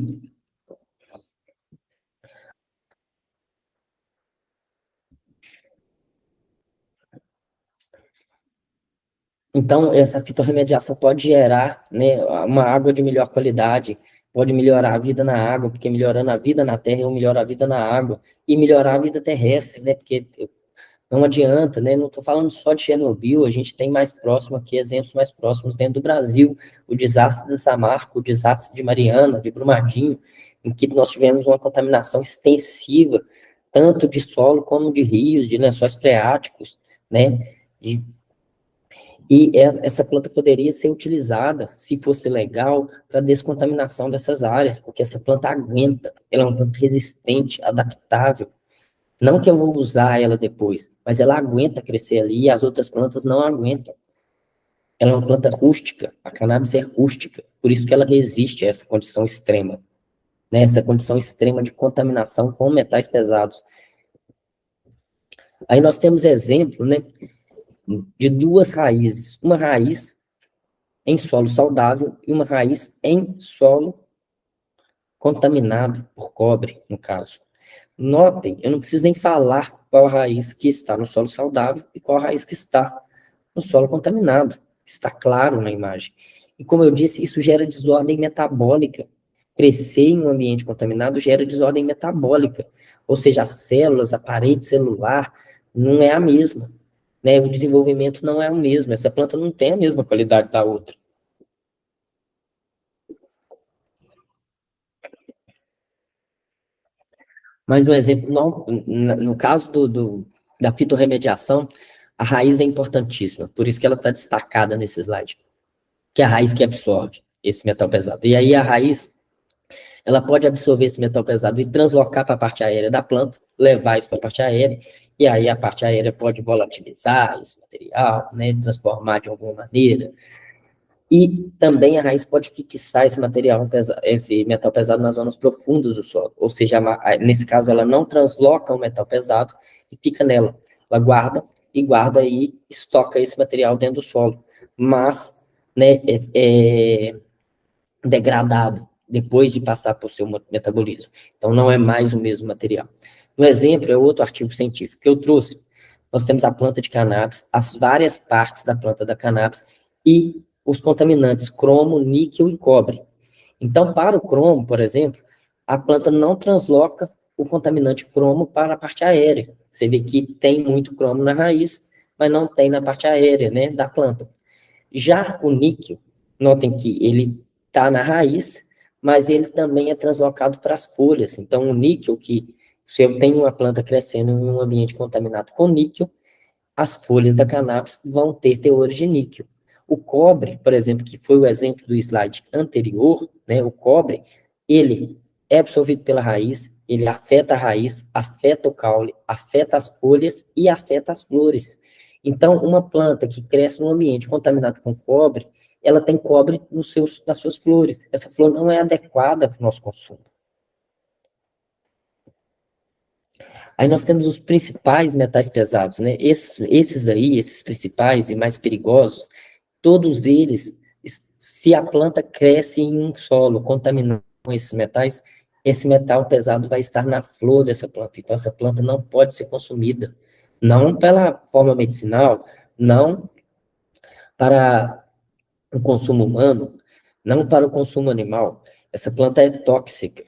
então, essa fitorremediação pode gerar, né, uma água de melhor qualidade, pode melhorar a vida na água, porque melhorando a vida na terra, eu melhoro a vida na água, e melhorar a vida terrestre, né, porque não adianta, né? Não estou falando só de Chernobyl, a gente tem mais próximo aqui, exemplos mais próximos dentro do Brasil, o desastre de Samarco, o desastre de Mariana, de Brumadinho, em que nós tivemos uma contaminação extensiva, tanto de solo como de rios, de lençóis freáticos, né? Essa planta poderia ser utilizada, se fosse legal, para descontaminação dessas áreas, porque essa planta aguenta, ela é uma planta resistente, adaptável. Não que eu vou usar ela depois, mas ela aguenta crescer ali e as outras plantas não aguentam. Ela é uma planta rústica, a cannabis é rústica, por isso que ela resiste a essa condição extrema, né? Essa condição extrema de contaminação com metais pesados. Aí nós temos exemplo, né, de duas raízes, uma raiz em solo saudável e uma raiz em solo contaminado por cobre, no caso. Notem, eu não preciso nem falar qual a raiz que está no solo saudável e qual a raiz que está no solo contaminado. Está claro na imagem. E como eu disse, isso gera desordem metabólica. Crescer em um ambiente contaminado gera desordem metabólica. Ou seja, as células, a parede celular não é a mesma, né? O desenvolvimento não é o mesmo. Essa planta não tem a mesma qualidade da outra. Mas um exemplo, no caso da fitorremediação, A raiz é importantíssima, por isso que ela está destacada nesse slide, que é a raiz que absorve esse metal pesado. E aí a raiz, ela pode absorver esse metal pesado e translocar para a parte aérea da planta, levar isso para a parte aérea, e aí a parte aérea pode volatilizar esse material, né, transformar de alguma maneira. E também a raiz pode fixar esse material, esse metal pesado nas zonas profundas do solo. Ou seja, nesse caso, ela não transloca o metal pesado e fica nela. Ela guarda e estoca esse material dentro do solo. Mas, né, é degradado depois de passar por seu metabolismo. Então, não é mais o mesmo material. Um exemplo é outro artigo científico que eu trouxe. Nós temos a planta de cannabis, as várias partes da planta da cannabis e os contaminantes cromo, níquel e cobre. Então, para o cromo, por exemplo, a planta não transloca o contaminante cromo para a parte aérea. Você vê que tem muito cromo na raiz, mas não tem na parte aérea, né, da planta. Já o níquel, notem que ele está na raiz, mas ele também é translocado para as folhas. Então, o níquel, que se eu tenho uma planta crescendo em um ambiente contaminado com níquel, as folhas da cannabis vão ter teores de níquel. O cobre, por exemplo, que foi o exemplo do slide anterior, né, o cobre, ele é absorvido pela raiz, ele afeta a raiz, afeta o caule, afeta as folhas e afeta as flores. Então, uma planta que cresce num ambiente contaminado com cobre, ela tem cobre nas suas flores. Essa flor não é adequada para o nosso consumo. Aí nós temos os principais metais pesados, né? Esses principais e mais perigosos, todos eles, se a planta cresce em um solo contaminado com esses metais, esse metal pesado vai estar na flor dessa planta. Então, essa planta não pode ser consumida. Não pela forma medicinal, não para o consumo humano, não para o consumo animal. Essa planta é tóxica.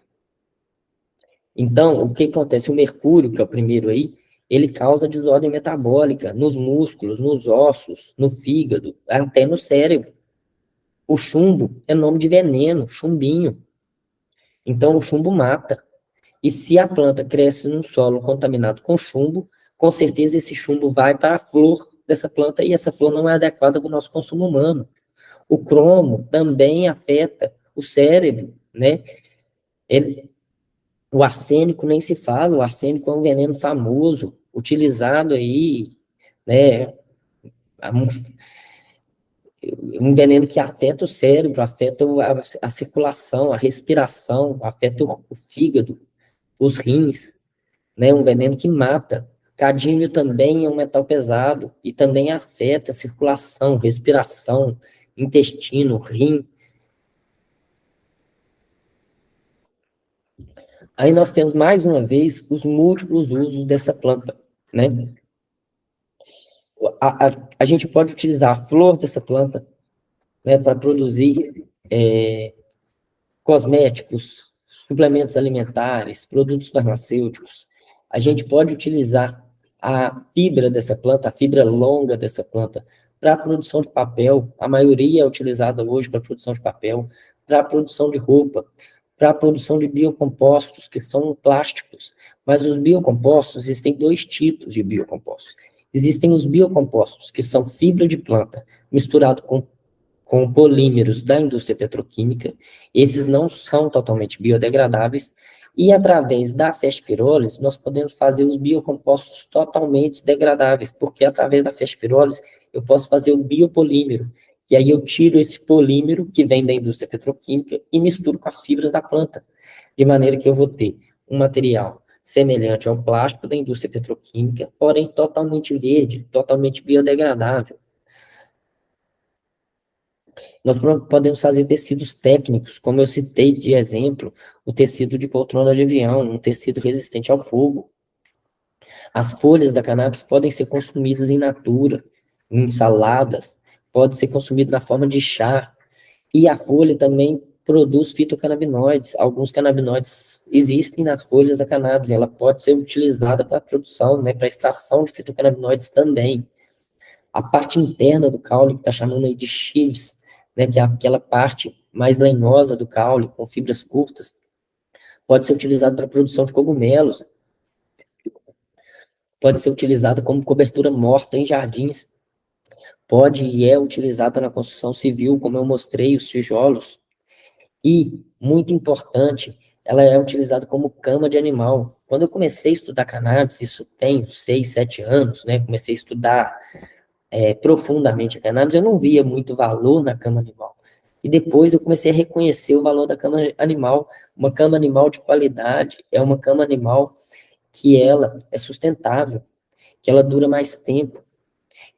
Então, o que acontece? O mercúrio, que é o primeiro aí, ele causa desordem metabólica nos músculos, nos ossos, no fígado, até no cérebro. O chumbo é nome de veneno, chumbinho. Então, o chumbo mata. E se a planta cresce num solo contaminado com chumbo, com certeza esse chumbo vai para a flor dessa planta e essa flor não é adequada para o nosso consumo humano. O cromo também afeta o cérebro, né? O arsênico nem se fala, o arsênico é um veneno famoso, utilizado aí, né? Um veneno que afeta o cérebro, afeta a circulação, a respiração, afeta o fígado, os rins, né? Um veneno que mata. Cadmio também é um metal pesado e também afeta a circulação, respiração, intestino, rim. Aí nós temos, mais uma vez, os múltiplos usos dessa planta, né? A gente pode utilizar a flor dessa planta, né, para produzir cosméticos, suplementos alimentares, produtos farmacêuticos. A gente pode utilizar a fibra dessa planta, a fibra longa dessa planta, para a produção de papel. A maioria é utilizada hoje para a produção de papel, para a produção de roupa, para a produção de biocompostos, que são plásticos. Mas os biocompostos, existem dois tipos de biocompostos. Existem os biocompostos, que são fibra de planta, misturado com polímeros da indústria petroquímica. Esses não são totalmente biodegradáveis, e através da festpirólise, nós podemos fazer os biocompostos totalmente degradáveis, porque através da festpirólise eu posso fazer o biopolímero, e aí eu tiro esse polímero que vem da indústria petroquímica e misturo com as fibras da planta, de maneira que eu vou ter um material semelhante ao plástico da indústria petroquímica, porém totalmente verde, totalmente biodegradável. Nós podemos fazer tecidos técnicos, como eu citei de exemplo, o tecido de poltrona de avião, um tecido resistente ao fogo. As folhas da cannabis podem ser consumidas in natura, em saladas, pode ser consumido na forma de chá. E a folha também produz fitocannabinoides. Alguns canabinoides existem nas folhas da cannabis, ela pode ser utilizada para a produção, né, para a extração de fitocannabinoides também. A parte interna do caule, que está chamando aí de sheaths, né, que é aquela parte mais lenhosa do caule, com fibras curtas, pode ser utilizado para a produção de cogumelos. pode ser utilizada como cobertura morta em jardins, pode e é utilizada na construção civil, como eu mostrei, os tijolos, e, muito importante, ela é utilizada como cama de animal. Quando eu comecei a estudar cannabis, isso tem 6, 7 anos, né? Comecei a estudar profundamente a cannabis, eu não via muito valor na cama animal. E depois eu comecei a reconhecer o valor da cama animal. Uma cama animal de qualidade é uma cama animal que ela é sustentável, que ela dura mais tempo,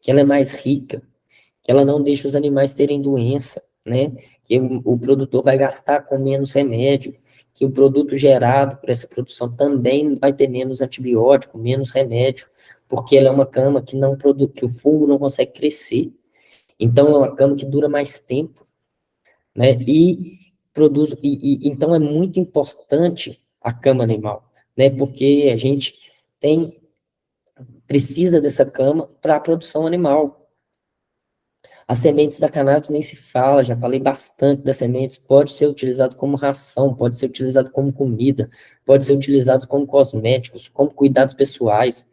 que ela é mais rica, que ela não deixa os animais terem doença, né? Que o produtor vai gastar com menos remédio, que o produto gerado por essa produção também vai ter menos antibiótico, menos remédio, porque ela é uma cama que não produz, que o fungo não consegue crescer. Então é uma cama que dura mais tempo, né? E produz então é muito importante a cama animal, né? Porque a gente tem precisa dessa cama para a produção animal. As sementes da cannabis nem se fala, já falei bastante das sementes, pode ser utilizado como ração, pode ser utilizado como comida, pode ser utilizado como cosméticos, como cuidados pessoais.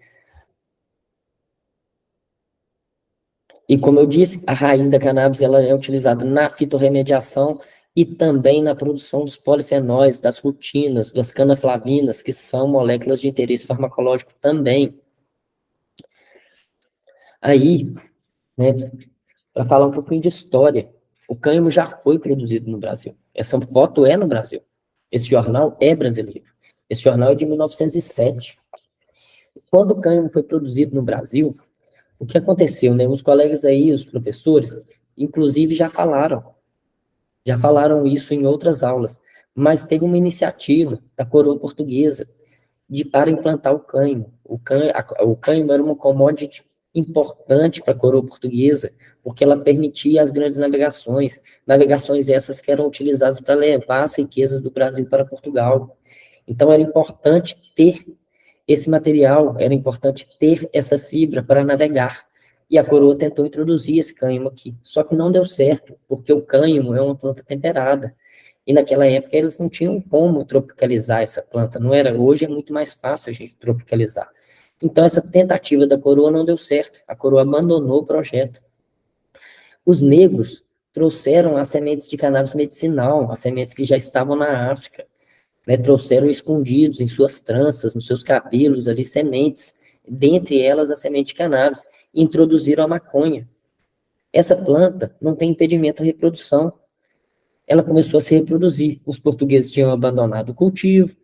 E como eu disse, a raiz da cannabis ela é utilizada na fitorremediação e também na produção dos polifenóis, das rutinas, das canaflavinas, que são moléculas de interesse farmacológico também. Aí, né, para falar um pouquinho de história, o cânhamo já foi produzido no Brasil. Essa foto é no Brasil. Esse jornal é brasileiro. Esse jornal é de 1907. Quando o cânhamo foi produzido no Brasil, o que aconteceu, né? Os colegas aí, os professores, inclusive já falaram isso em outras aulas, mas teve uma iniciativa da coroa portuguesa para implantar o cânhamo. O cânhamo era uma commodity importante para a coroa portuguesa, porque ela permitia as grandes navegações, navegações essas que eram utilizadas para levar as riquezas do Brasil para Portugal. Então era importante ter esse material, era importante ter essa fibra para navegar. E a coroa tentou introduzir esse cânhamo aqui, só que não deu certo, porque o cânhamo é uma planta temperada. E naquela época eles não tinham como tropicalizar essa planta, não era? Hoje é muito mais fácil a gente tropicalizar. Então essa tentativa da coroa não deu certo, a coroa abandonou o projeto. Os negros trouxeram as sementes de cannabis medicinal, as sementes que já estavam na África, né? Trouxeram escondidos em suas tranças, nos seus cabelos ali sementes, dentre elas a semente de cannabis, e introduziram a maconha. Essa planta não tem impedimento à reprodução, ela começou a se reproduzir. Os portugueses tinham abandonado o cultivo,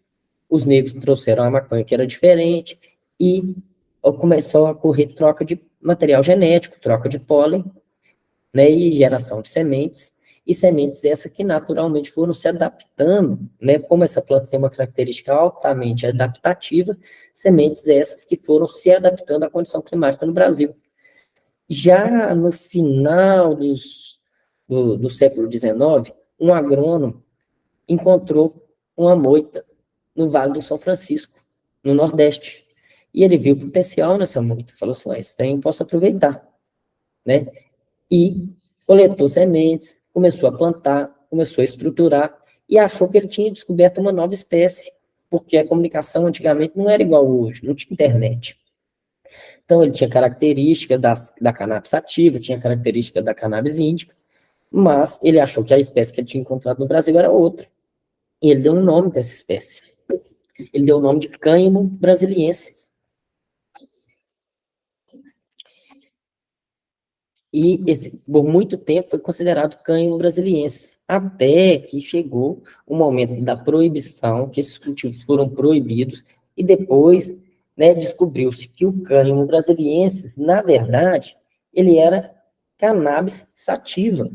os negros trouxeram a maconha que era diferente, e começou a ocorrer troca de material genético, troca de pólen, né, e geração de sementes, e sementes essas que naturalmente foram se adaptando, né, como essa planta tem uma característica altamente adaptativa, sementes essas que foram se adaptando à condição climática no Brasil. Já no final do século XIX, um agrônomo encontrou uma moita no Vale do São Francisco, no Nordeste. E ele viu potencial nessa moita, falou assim, esse trem eu posso aproveitar, né? E coletou sementes, começou a plantar, começou a estruturar, e achou que ele tinha descoberto uma nova espécie, porque a comunicação antigamente não era igual hoje, não tinha internet. Então, ele tinha característica da cannabis sativa, tinha característica da cannabis índica, mas ele achou que a espécie que ele tinha encontrado no Brasil era outra. E ele deu um nome para essa espécie. Ele deu o nome de Cânhamo brasiliensis. E por muito tempo foi considerado Cânhamo brasiliensis, até que chegou o momento da proibição, que esses cultivos foram proibidos, e depois, né, descobriu-se que o Cânhamo brasiliensis, na verdade, ele era cannabis sativa.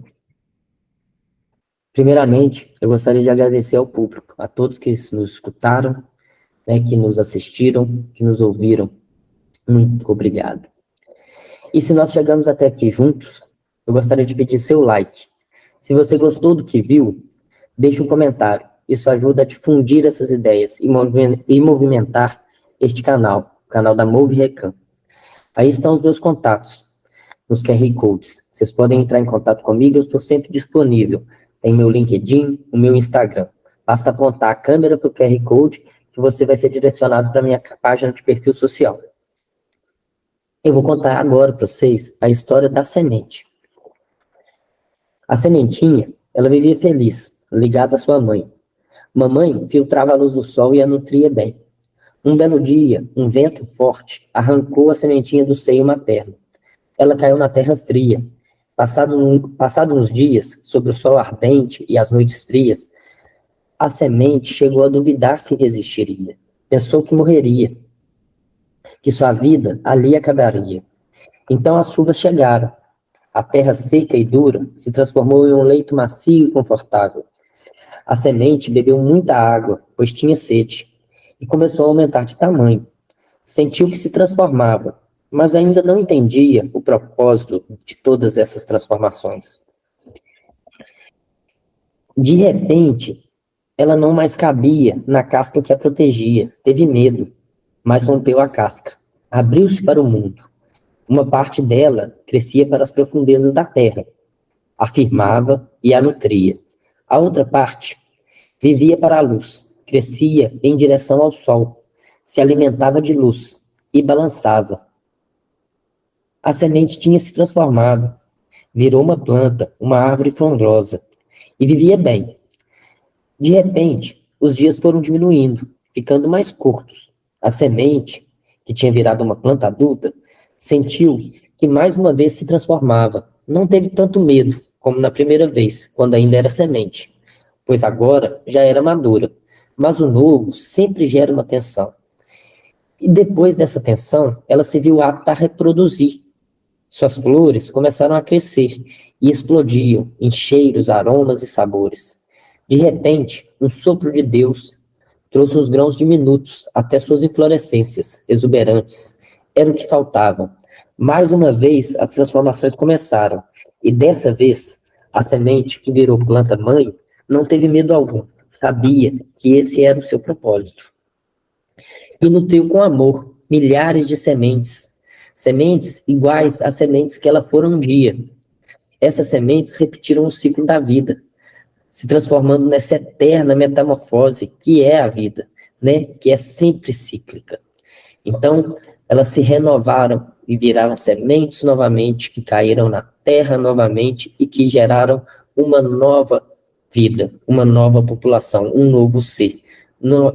Primeiramente, eu gostaria de agradecer ao público, a todos que nos escutaram, né, que nos assistiram, que nos ouviram. Muito obrigado. E se nós chegamos até aqui juntos, eu gostaria de pedir seu like. Se você gostou do que viu, deixe um comentário. Isso ajuda a difundir essas ideias e movimentar este canal, o canal da Move Recan. Aí estão os meus contatos, nos QR Codes. Vocês podem entrar em contato comigo, eu estou sempre disponível. Tem meu LinkedIn, o meu Instagram. Basta apontar a câmera para o QR Code que você vai ser direcionado para a minha página de perfil social. Eu vou contar agora para vocês a história da semente. A sementinha, ela vivia feliz, ligada à sua mãe. Mamãe filtrava a luz do sol e a nutria bem. Um belo dia, um vento forte arrancou a sementinha do seio materno. Ela caiu na terra fria. Passados uns dias, sob o sol ardente e as noites frias, a semente chegou a duvidar se resistiria. Pensou que morreria, que sua vida ali acabaria. Então as chuvas chegaram. A terra seca e dura se transformou em um leito macio e confortável. A semente bebeu muita água, pois tinha sede, e começou a aumentar de tamanho. Sentiu que se transformava, mas ainda não entendia o propósito de todas essas transformações. De repente, ela não mais cabia na casca que a protegia. Teve medo, mas rompeu a casca. Abriu-se para o mundo. Uma parte dela crescia para as profundezas da terra, afirmava e a nutria. A outra parte vivia para a luz, crescia em direção ao sol, se alimentava de luz e balançava. A semente tinha se transformado, virou uma planta, uma árvore frondosa, e vivia bem. De repente, os dias foram diminuindo, ficando mais curtos. A semente, que tinha virado uma planta adulta, sentiu que mais uma vez se transformava. Não teve tanto medo como na primeira vez, quando ainda era semente, pois agora já era madura. Mas o novo sempre gera uma tensão. E depois dessa tensão, ela se viu apta a reproduzir. Suas flores começaram a crescer e explodiam em cheiros, aromas e sabores. De repente, um sopro de Deus trouxe uns grãos diminutos até suas inflorescências, exuberantes. Era o que faltava. Mais uma vez, as transformações começaram. E dessa vez, a semente que virou planta-mãe não teve medo algum. Sabia que esse era o seu propósito. E nutriu com amor milhares de sementes. Sementes iguais às sementes que ela fora um dia. Essas sementes repetiram o ciclo da vida, se transformando nessa eterna metamorfose que é a vida, né? Que é sempre cíclica. Então, elas se renovaram e viraram sementes novamente, que caíram na terra novamente e que geraram uma nova vida, uma nova população, um novo ser,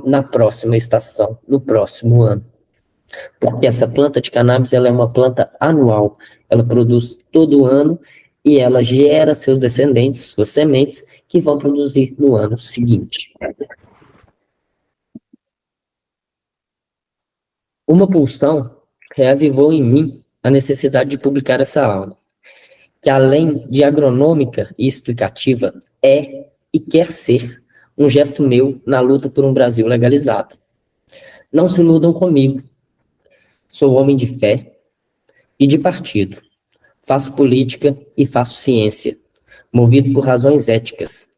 na próxima estação, no próximo ano. Porque essa planta de cannabis, ela é uma planta anual, ela produz todo ano e ela gera seus descendentes, suas sementes, que vão produzir no ano seguinte. Uma pulsão reavivou em mim a necessidade de publicar essa aula, que além de agronômica e explicativa, é e quer ser um gesto meu na luta por um Brasil legalizado. Não se iludam comigo. Sou homem de fé e de partido. Faço política e faço ciência, movido por razões éticas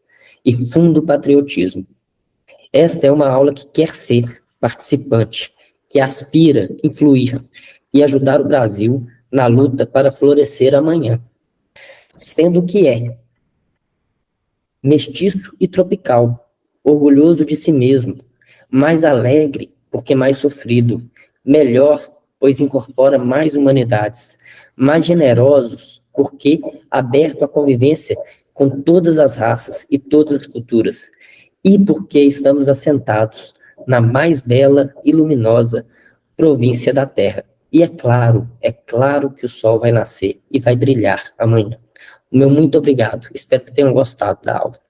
e fundo patriotismo. Esta é uma aula que quer ser participante, que aspira influir e ajudar o Brasil na luta para florescer amanhã, sendo que é mestiço e tropical, orgulhoso de si mesmo, mais alegre porque mais sofrido, melhor pois incorpora mais humanidades, mais generosos porque aberto à convivência com todas as raças e todas as culturas, e porque estamos assentados na mais bela e luminosa província da Terra. E é claro que o sol vai nascer e vai brilhar amanhã. O meu muito obrigado. Espero que tenham gostado da aula.